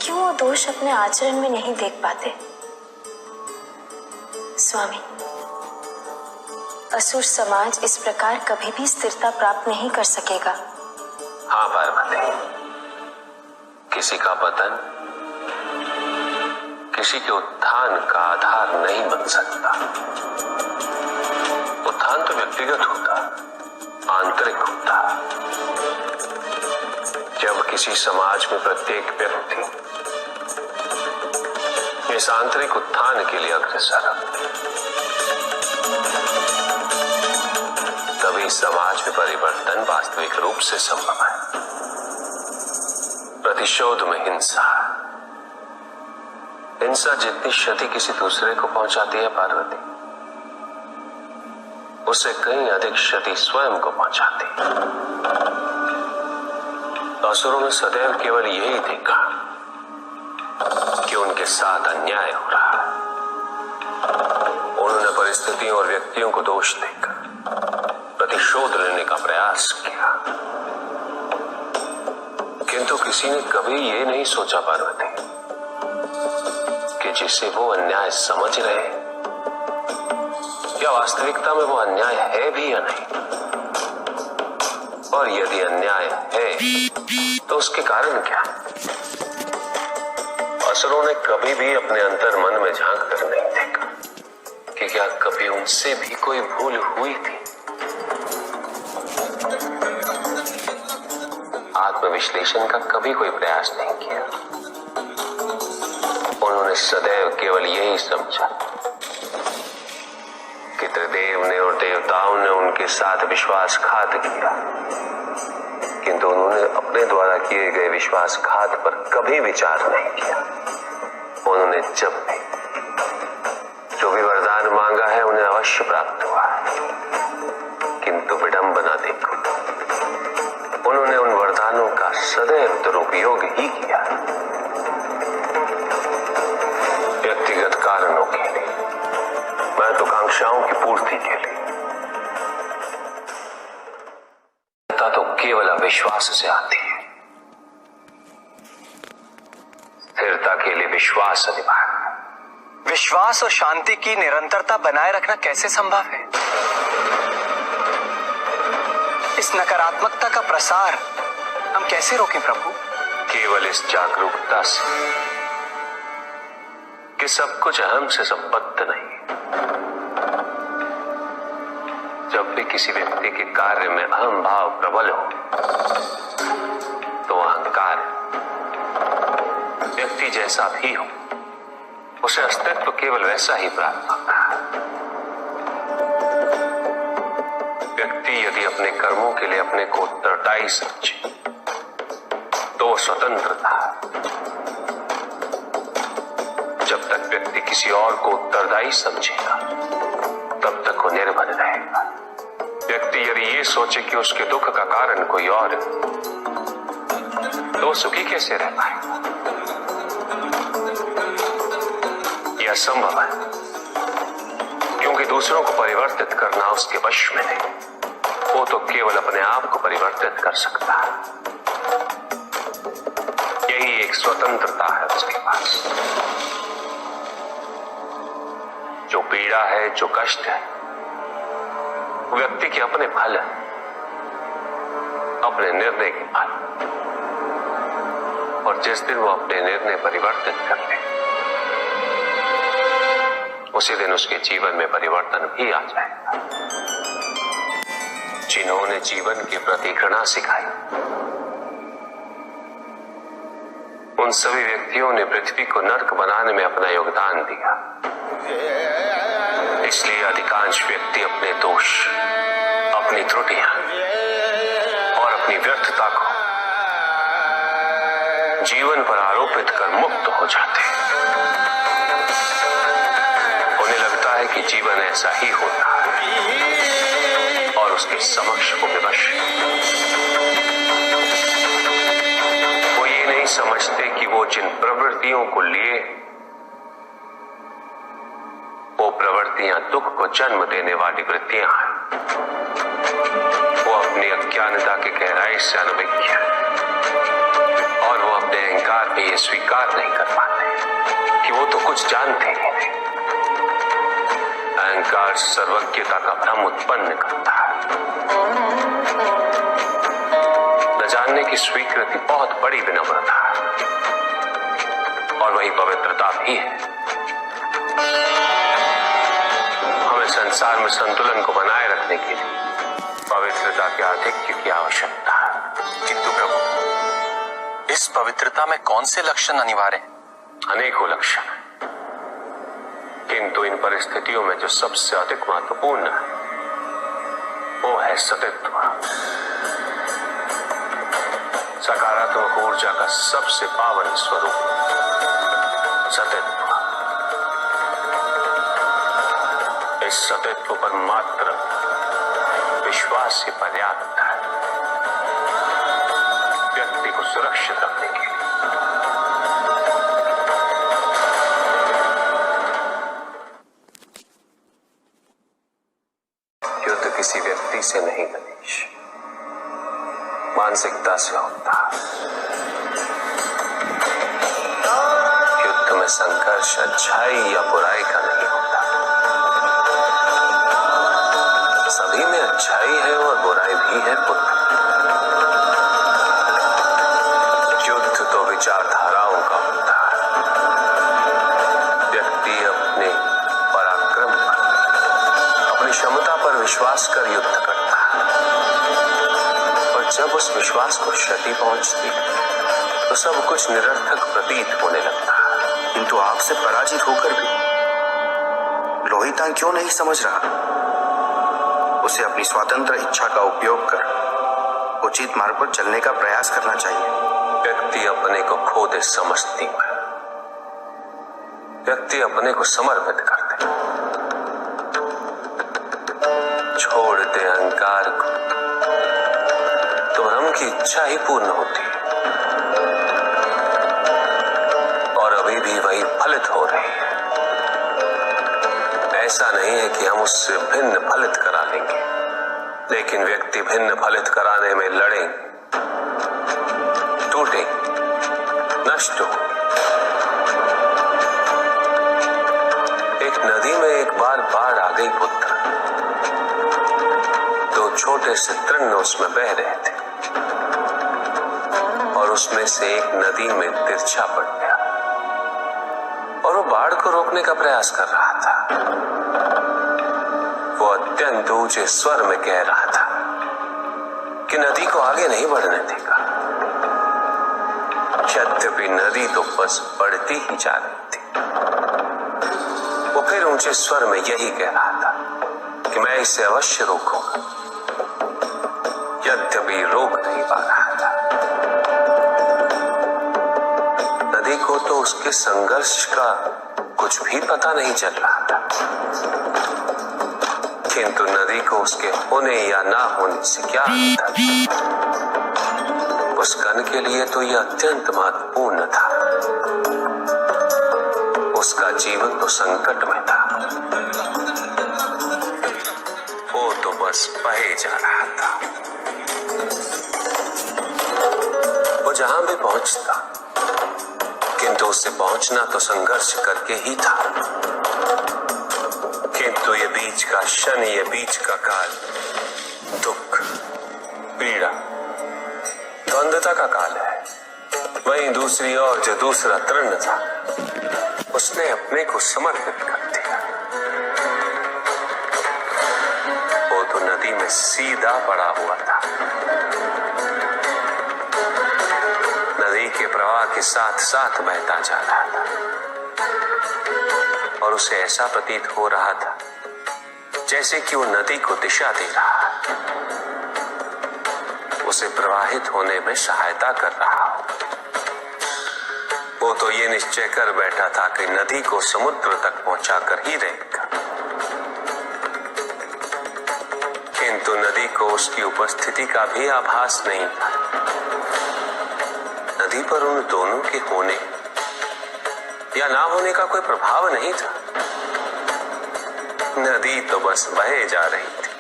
क्यों वो दोष अपने आचरण में नहीं देख पाते? स्वामी, असुर समाज इस प्रकार कभी भी स्थिरता प्राप्त नहीं कर सकेगा। हाँ पार्वती, किसी का पतन किसी के उत्थान का आधार नहीं बन सकता। उत्थान तो व्यक्तिगत होता, आंतरिक होता। जब किसी समाज में प्रत्येक व्यक्ति इस आंतरिक उत्थान के लिए अग्रसर है, तभी समाज में परिवर्तन वास्तविक रूप से संभव है। प्रतिशोध में हिंसा, हिंसा जितनी क्षति किसी दूसरे को पहुंचाती है पार्वती, उससे कहीं अधिक क्षति स्वयं को पहुंचाती। असुरों ने सदैव केवल यही देखा कि उनके साथ अन्याय हो रहा है। उन्होंने परिस्थितियों और व्यक्तियों को दोष देकर प्रतिशोध लेने का प्रयास किया, किंतु किसी ने कभी ये नहीं सोचा पार्वती कि जिसे वो अन्याय समझ रहे, क्या वास्तविकता में वो अन्याय है भी या नहीं, और यदि अन्याय है तो उसके कारण क्या। असुरों ने कभी भी अपने अंतर मन में झांक कर नहीं देखा कि क्या कभी उनसे भी कोई भूल हुई थी। आत्मविश्लेषण का कभी कोई प्रयास नहीं किया। उन्होंने सदैव केवल यही समझा कि त्रिदेव ने और देवताओं ने उनके साथ विश्वासघात किया, किंतु उन्होंने अपने द्वारा किए गए विश्वासघात पर कभी विचार नहीं किया। उन्होंने जब भी जो भी वरदान मांगा है उन्हें अवश्य प्राप्त हुआ है, किंतु विडंबना देखो, उन्होंने उन वरदानों का सदैव दुरुपयोग ही किया, व्यक्तिगत कारणों के लिए, महत्वाकांक्षाओं की पूर्ति के लिए। तो केवल अविश्वास से आती है। स्थिरता के लिए विश्वास अनिवार्य है। विश्वास और शांति की निरंतरता बनाए रखना कैसे संभव है? इस नकारात्मकता का प्रसार हम कैसे रोकें प्रभु? केवल इस जागरूकता से कि सब कुछ अहम से संबद्ध नहीं। जब भी किसी व्यक्ति के कार्य में अहम भाव प्रबल हो तो अहंकार व्यक्ति जैसा भी हो उसे अस्तित्व केवल वैसा ही प्राप्त होता है। व्यक्ति यदि अपने कर्मों के लिए अपने को उत्तरदायी समझे तो वो स्वतंत्र था। जब तक व्यक्ति किसी और को उत्तरदायी समझेगा तब तक वो निर्भर रहेगा। व्यक्ति यदि ये सोचे कि उसके दुख का कारण कोई और है तो वो सुखी कैसे रह पाएगा? यह असंभव है, क्योंकि दूसरों को परिवर्तित करना उसके वश में नहीं। वो तो केवल अपने आप को परिवर्तित कर सकता है। यही एक स्वतंत्रता है उसके पास। जो पीड़ा है, जो कष्ट है, व्यक्ति के अपने फल है, अपने निर्णय के फल। और जिस दिन वो अपने निर्णय परिवर्तित कर ले उसी दिन उसके जीवन में परिवर्तन भी आ जाएगा। जिन्होंने जीवन के प्रति घृणा सिखाई उन सभी व्यक्तियों ने पृथ्वी को नर्क बनाने में अपना योगदान दिया। इसलिए अधिकांश व्यक्ति अपने दोष, अपनी त्रुटियां और अपनी व्यर्थता को जीवन पर आरोपित कर मुक्त हो जाते हैं। उन्हें लगता है कि जीवन ऐसा ही होता है और उसके समक्ष वो विवश है। वो ये नहीं समझते कि वो जिन प्रवृत्तियों को लिए वो प्रवृत्तियां दुख को जन्म देने वाली वृत्तियां हैं। वो अपनी अज्ञानता के गहराई से अनभिज्ञ है और वो अपने अहंकार में ये स्वीकार नहीं कर पाते कि वो तो कुछ जानते ही नहीं। अहंकार सर्वज्ञता का भ्रम उत्पन्न करता है। न जानने की स्वीकृति बहुत बड़ी विनम्रता है और वही पवित्रता भी है। हमें संसार में संतुलन को बनाए रखने के लिए पवित्रता के आधिक्य की आवश्यकता है। किंतु प्रभु, इस पवित्रता में कौन से लक्षण अनिवार्य हैं? अनेकों लक्षण, किंतु इन परिस्थितियों में जो सबसे अधिक महत्वपूर्ण है वो है सतित्व। सकारात्मक ऊर्जा का सबसे पावन स्वरूप सतित्व। इस सतित्व पर मात्र विश्वास ही पर्याप्त है व्यक्ति को सुरक्षित रखने के लिए। युद्ध किसी व्यक्ति से नहीं गणेश, मानसिकता से होता है। युद्ध में संघर्ष अच्छाई या बुराई का नहीं होता। सभी में अच्छाई है और बुराई भी है पुत्र। युद्ध तो विचारधाराओं का होता है। व्यक्ति अपने पराक्रम पर, अपनी क्षमता पर विश्वास कर युद्ध करता है और जब उस विश्वास को क्षति पहुंचती तो सब कुछ निरर्थक प्रतीत होने लगता है। किंतु आपसे पराजित होकर भी लोहितांग क्यों नहीं समझ रहा? उसे अपनी स्वतंत्र इच्छा का उपयोग कर उचित मार्ग पर चलने का प्रयास करना चाहिए। व्यक्ति अपने को खो दे समझती है व्यक्ति अपने को समर्पित कर दे, छोड़ दे अहंकार को, तो भ्रम की इच्छा ही पूर्ण होती है और अभी भी वही फलित हो रही है। ऐसा नहीं है कि हम उससे भिन्न फलित करा लेंगे, लेकिन व्यक्ति भिन्न फलित कराने में लड़ेंगे, टूटे, नष्ट हो। एक नदी में एक बार बाढ़ आ गई पुत्र। दो छोटे से तृण उसमें बह रहे थे और उसमें से एक नदी में तिरछा पड़ गया और वो बाढ़ को रोकने का प्रयास कर रहा था। वो अत्यंत ऊंचे स्वर में कह रहा था कि नदी को आगे नहीं बढ़ने देगा। यद्यपि नदी तो बस बढ़ती ही जा रही थी। वो फिर ऊंचे स्वर में यही कह रहा था कि मैं इसे अवश्य रोकूंगा, यद्यपि रोक नहीं पा रहा था। नदी को तो उसके संघर्ष का कुछ भी पता नहीं चल रहा था, किंतु नदी को उसके होने या ना होने से क्या अंतर? उस कण के लिए तो यह अत्यंत महत्वपूर्ण था। उसका जीवन तो संकट में था। वो तो बस बहे जा रहा था। वो जहां भी पहुंचता, किंतु उससे पहुंचना तो संघर्ष करके ही था। किंतु ये बीच का क्षण, ये बीच का काल दुख, पीड़ा, द्वंद्वता का काल है। वहीं दूसरी ओर जो दूसरा तृण था, उसने अपने को समर्पित कर दिया। वो तो नदी में सीधा पड़ा हुआ था, नदी के प्रवाह के साथ साथ बहता जा रहा था और उसे ऐसा प्रतीत हो रहा था जैसे कि वो नदी को दिशा दे रहा है, उसे प्रवाहित होने में सहायता कर रहा हो। वो तो ये निश्चय कर बैठा था कि नदी को समुद्र तक पहुंचाकर ही रहेगा, किंतु नदी को उसकी उपस्थिति का भी आभास नहीं था। नदी पर उन दोनों के होने या ना होने का कोई प्रभाव नहीं था। नदी तो बस बहे जा रही थी।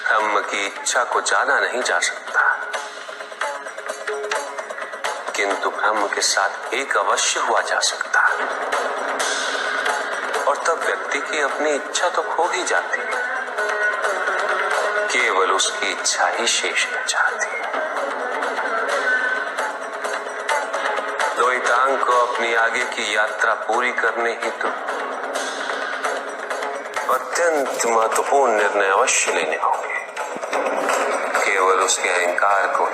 ब्रह्म की इच्छा को जाना नहीं जा सकता, किंतु ब्रह्म के साथ एक अवश्य हुआ जा सकता है और तब व्यक्ति की अपनी इच्छा तो खो ही जाती है, केवल उसकी इच्छा ही शेष रह जाती है। लोहितांग को अपनी आगे की यात्रा पूरी करने हेतु अत्यंत महत्वपूर्ण निर्णय अवश्य लेने होंगे। केवल उसके अहंकार को,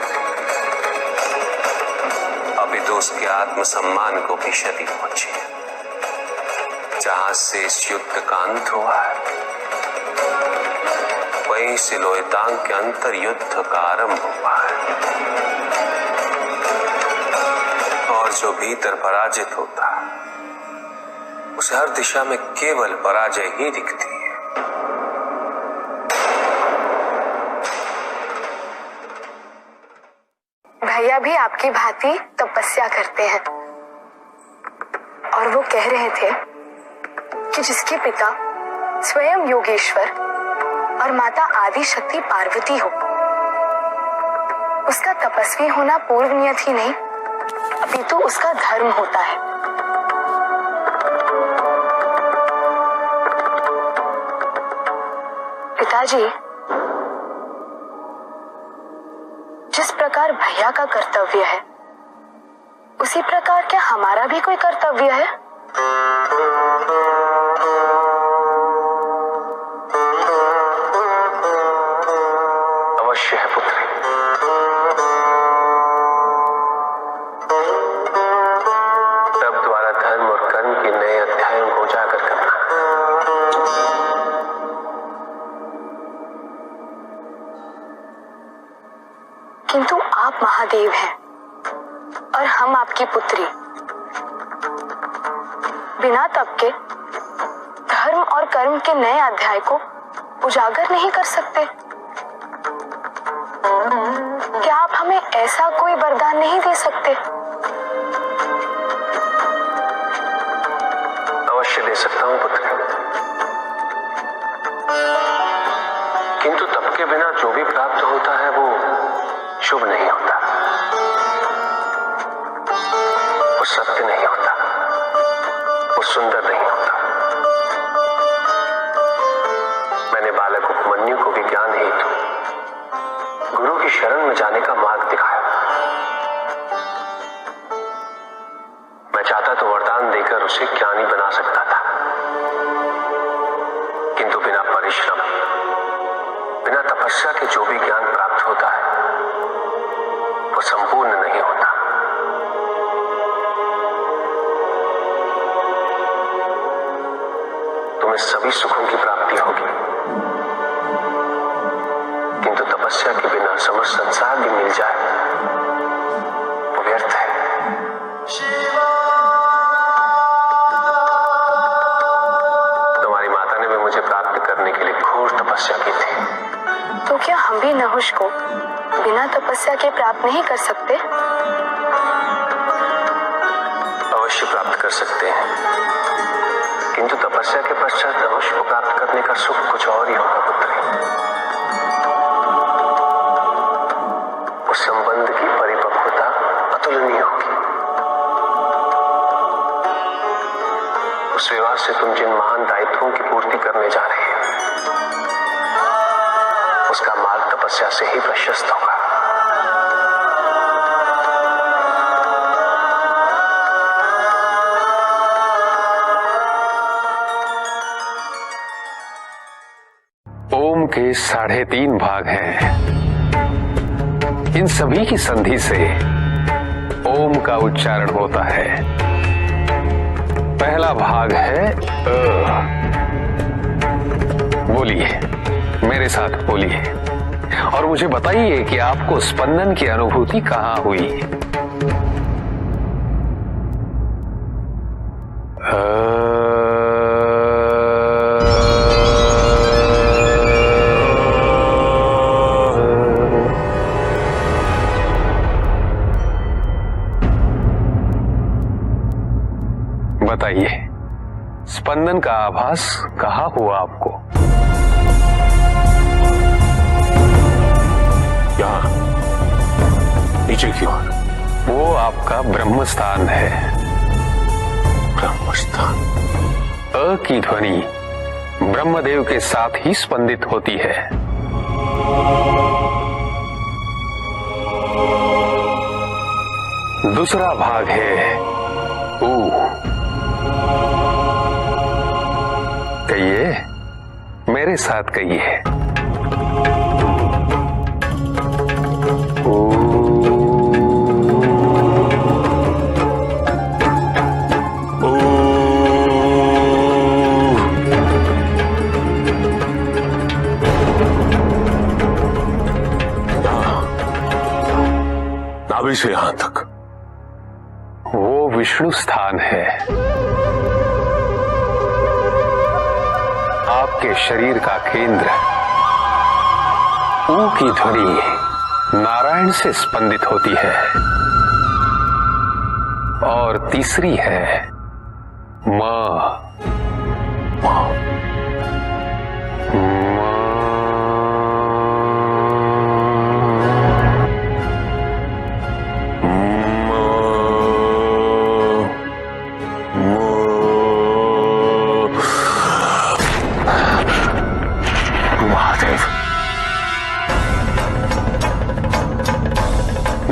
अभी तो उसके आत्मसम्मान को भी क्षति पहुंची है। जहां से इस युद्ध का अंत हुआ है, वहीं से लोहितांग के अंतर युद्ध का आरंभ हुआ है और जो भीतर पराजित होता है, उसे हर दिशा में केवल पराजय ही दिखती है। भैया भी आपकी भांति तपस्या करते हैं और वो कह रहे थे कि जिसके पिता स्वयं योगेश्वर और माता आदि शक्ति पार्वती हो, उसका तपस्वी होना पूर्व नियत ही नहीं, अपितु उसका धर्म होता है। पिताजी, जिस प्रकार भैया का कर्तव्य है, उसी प्रकार क्या हमारा भी कोई कर्तव्य है? अवश्य है पुत्री। तब द्वारा धर्म और कर्म के नए अध्यायों को उजागर करना। किंतु आप महादेव हैं और हम आपकी पुत्री, बिना तप के धर्म और कर्म के नए अध्याय को उजागर नहीं कर सकते? क्या आप हमें ऐसा कोई वरदान नहीं दे सकते? अवश्य दे सकता हूं पुत्र, किंतु तप के बिना जो भी प्राप्त होता है वो शुभ नहीं होता, वो सत्य नहीं होता, वो सुंदर नहीं होता। मैंने बालक उपमन्यु को विज्ञान हेतु गुरु की शरण में जाने का मार्ग दिखाया। मैं चाहता तो वरदान देकर उसे ज्ञानी बना सकता था, किंतु बिना परिश्रम, बिना तपस्या के जो भी ज्ञान प्राप्त होता है वो संपूर्ण नहीं होता। तुम्हें सभी सुखों की प्राप्ति होगी, किंतु तपस्या के बिना समस्त संसार भी मिल जाए वो व्यर्थ है। तुम्हारी माता ने भी मुझे प्राप्त करने के लिए घोर तपस्या की थी। तो क्या हम भी नहुष को बिना तपस्या के प्राप्त नहीं कर सकते? अवश्य प्राप्त कर सकते हैं, किंतु तपस्या के पश्चात नहुष को प्राप्त करने का सुख कुछ और ही होगा पुत्री। उस संबंध की परिपक्वता अतुलनीय होगी। उस विवाह से तुम जिन महान दायित्वों की पूर्ति करने जा रहे हैं उसका मार्ग तपस्या से ही प्रशस्त होगा। ओम के 3.5 भाग हैं। इन सभी की संधि से ओम का उच्चारण होता है। पहला भाग है अ। बोलिए, मेरे साथ बोलिए और मुझे बताइए कि आपको स्पंदन की अनुभूति कहां हुई। बताइए, स्पंदन का आभास कहां हुआ आपको? यहां नीचे की ओर। वो आपका ब्रह्म स्थान है। ब्रह्म स्थान? अ की ध्वनि ब्रह्मदेव के साथ ही स्पंदित होती है। दूसरा भाग है ऊ। कहिए, मेरे साथ कहिए। नाभि से यहां तक वो विष्णु स्थान है। आपके शरीर का केंद्र ऊ की ध्वनि नारायण से स्पंदित होती है। और तीसरी है म।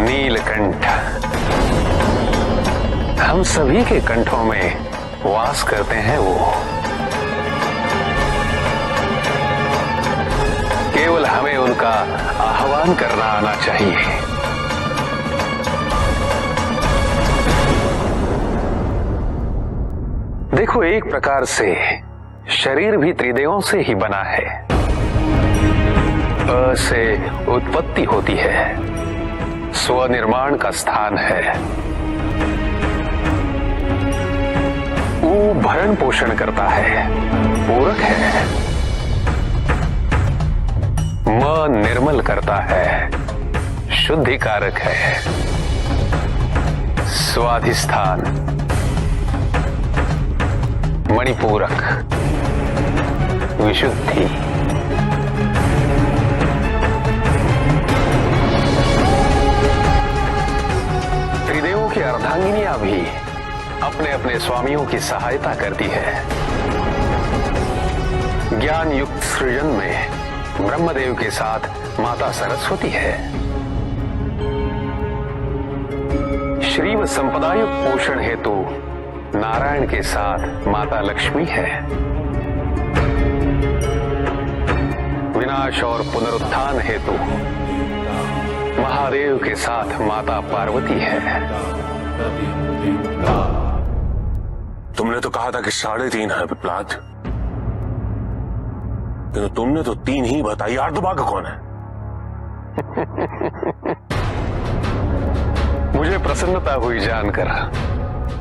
नीलकंठ। हम सभी के कंठों में वास करते हैं वो। केवल हमें उनका आह्वान करना आना चाहिए। देखो, एक प्रकार से शरीर भी त्रिदेवों से ही बना है। अ से उत्पत्ति होती है, स्वनिर्माण का स्थान है। ऊ भरण पोषण करता है, पूरक है। म निर्मल करता है, शुद्धिकारक है। स्वाधिष्ठान मणिपूरक, विशुद्धि। त्रिदेवों की अर्धांगिनियां भी अपने अपने स्वामियों की सहायता करती है। ज्ञान युक्त सृजन में ब्रह्मदेव के साथ माता सरस्वती है। श्रीव संपदायुक्त पोषण हेतु नारायण के साथ माता लक्ष्मी है। विनाश और पुनरुत्थान हेतु महादेव के साथ माता पार्वती है। तुमने तो कहा था कि 3.5 है पिपलाद, किंतु तुमने तो 3 ही बताई। अर्धभाग कौन है? मुझे प्रसन्नता हुई जानकर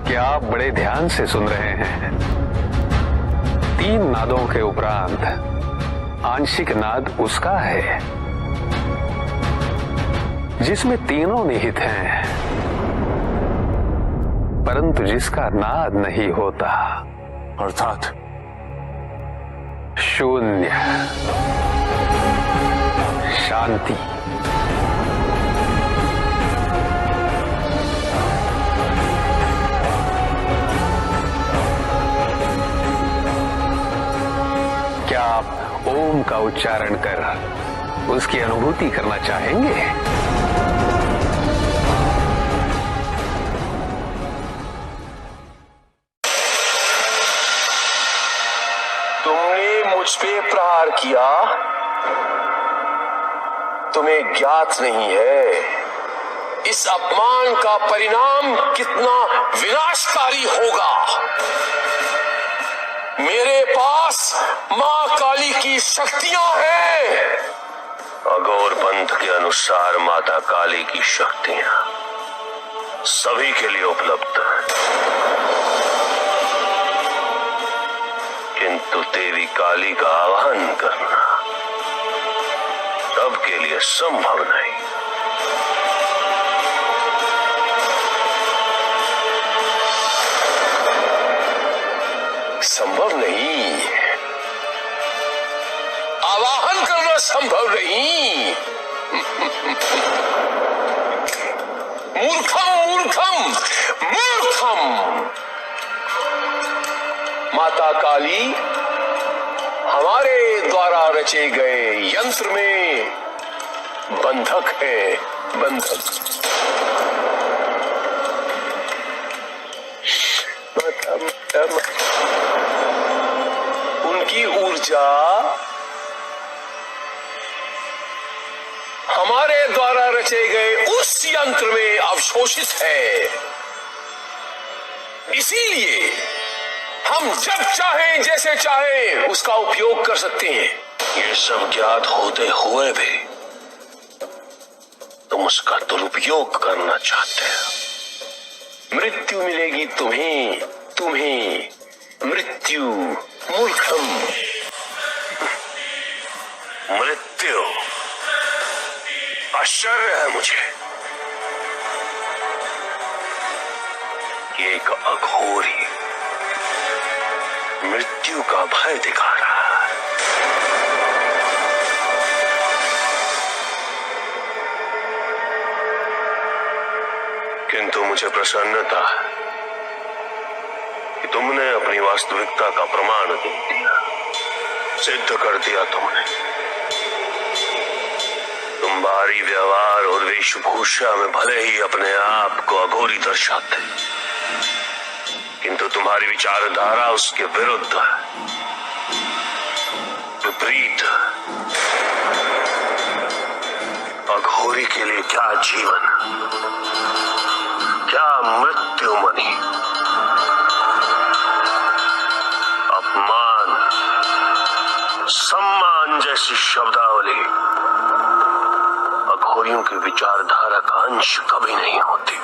कि आप बड़े ध्यान से सुन रहे हैं। 3 नादों के उपरांत आंशिक नाद उसका है जिसमें तीनों निहित हैं, परंतु जिसका नाद नहीं होता, अर्थात शून्य, शांति। क्या आप ओम का उच्चारण कर उसकी अनुभूति करना चाहेंगे? तुमने मुझ पे प्रहार किया, तुम्हें ज्ञात नहीं है इस अपमान का परिणाम कितना विनाशकारी होगा। मेरे पास मां काली की शक्तियां हैं। अघोर पंथ के अनुसार माता काली की शक्तियां सभी के लिए उपलब्ध है, किंतु देवी काली का आह्वान करना सबके लिए संभव नहीं। संभव नहीं, आवाहन करना संभव नहीं। मूर्खम मूर्खम मूर्खम। माता काली हमारे द्वारा रचे गए यंत्र में बंधक है, बंधक। उनकी ऊर्जा हमारे द्वारा रचे गए उस यंत्र में अवशोषित है। इसीलिए हम जब चाहें जैसे चाहें उसका उपयोग कर सकते हैं। ये सब ज्ञात होते हुए भी तुम उसका दुरुपयोग करना चाहते हो। मृत्यु मिलेगी तुम्हें, तुम्हें मृत्यु। मूर्खम, मृत्यु। आश्चर्य है मुझे कि एक अघोरी मृत्यु का भय दिखा रहा है। किंतु मुझे प्रसन्नता है कि तुमने अपनी वास्तविकता का प्रमाण दे दिया, सिद्ध कर दिया तुमने। तुम बाहरी व्यवहार और वेशभूषा में भले ही अपने आप को अघोरी दर्शाते, किंतु तुम्हारी विचारधारा उसके विरुद्ध है, विपरीत। अघोरी के लिए क्या जीवन, क्या मृत्यु मनी। अपमान, सम्मान जैसी शब्दावली अघोरियों की विचारधारा का अंश कभी नहीं होती।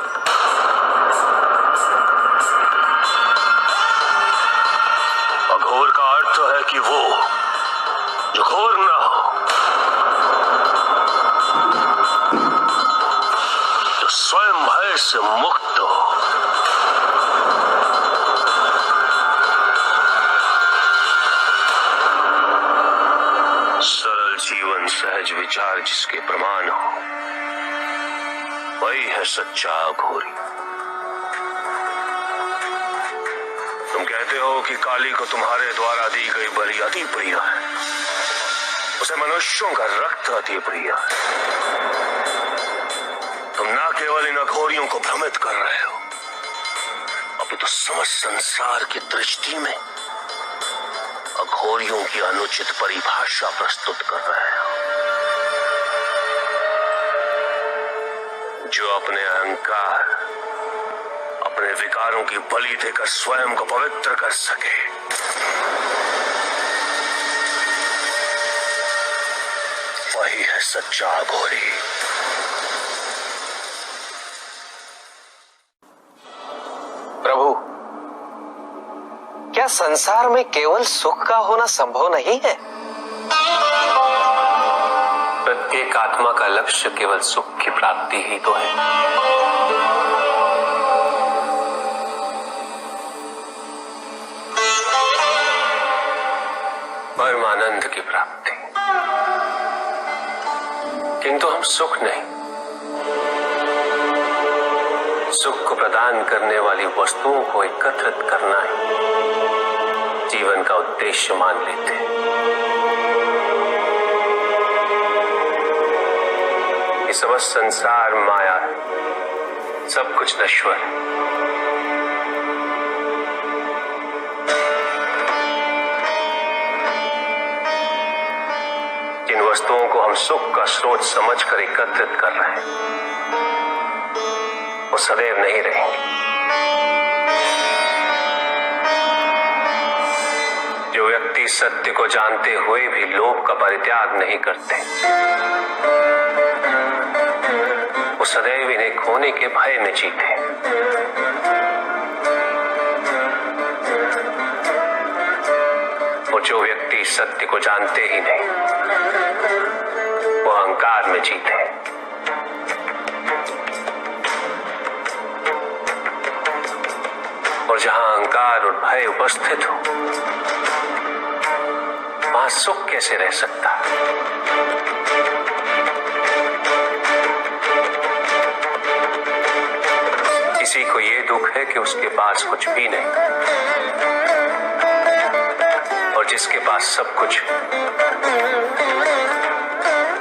अर्थ है कि वो जो घोर ना हो, जो स्वयं भय से मुक्त हो। सरल जीवन सहज विचार जिसके प्रमाण हो, वही है सच्चा अघोरी। तुम कहते हो कि काली को तुम्हारे द्वारा दी गई बलि अति प्रिय है, उसे मनुष्यों का रक्त अति प्रिय है। तुम ना केवल इन अघोरियों को भ्रमित कर रहे हो, अभी तो समस्त संसार की दृष्टि में अघोरियों की अनुचित परिभाषा प्रस्तुत कर रहे हो। जो अपने अहंकार, अपने विकारों की बलि देकर स्वयं को पवित्र कर सके, वही है सच्चा अघोरी। प्रभु, क्या संसार में केवल सुख का होना संभव नहीं है? प्रत्येक आत्मा का लक्ष्य केवल सुख की प्राप्ति ही तो है। परमानंद की प्राप्ति, किंतु हम सुख नहीं, सुख को प्रदान करने वाली वस्तुओं को एकत्रित करना ही जीवन का उद्देश्य मान लेते हैं। ये समस्त संसार माया है, सब कुछ नश्वर है। जिन वस्तुओं को हम सुख का स्रोत समझकर एकत्रित कर रहे हैं, वो सदैव नहीं रहेंगे। जो व्यक्ति सत्य को जानते हुए भी लोभ का परित्याग नहीं करते, वो सदैव इन्हें खोने के भय में जीते। और जो व्यक्ति सत्य को जानते ही नहीं, वो अहंकार में जीते। और जहां अहंकार और भय उपस्थित हो, वहां सुख कैसे रह सकता है? किसी को ये दुख है कि उसके पास कुछ भी नहीं, और जिसके पास सब कुछ है,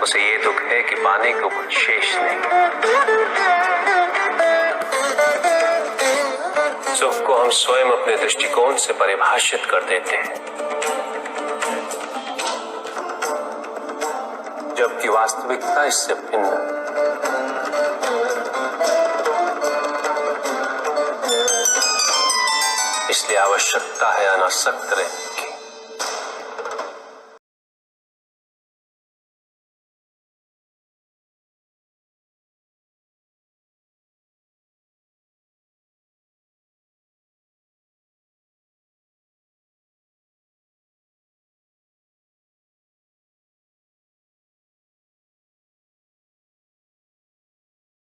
उसे ये दुख है कि पाने को कुछ शेष नहीं। सुख को हम स्वयं अपने दृष्टिकोण से परिभाषित कर देते हैं, जबकि वास्तविकता इससे भिन्न है। इसलिए आवश्यकता है अनासक्त रहे।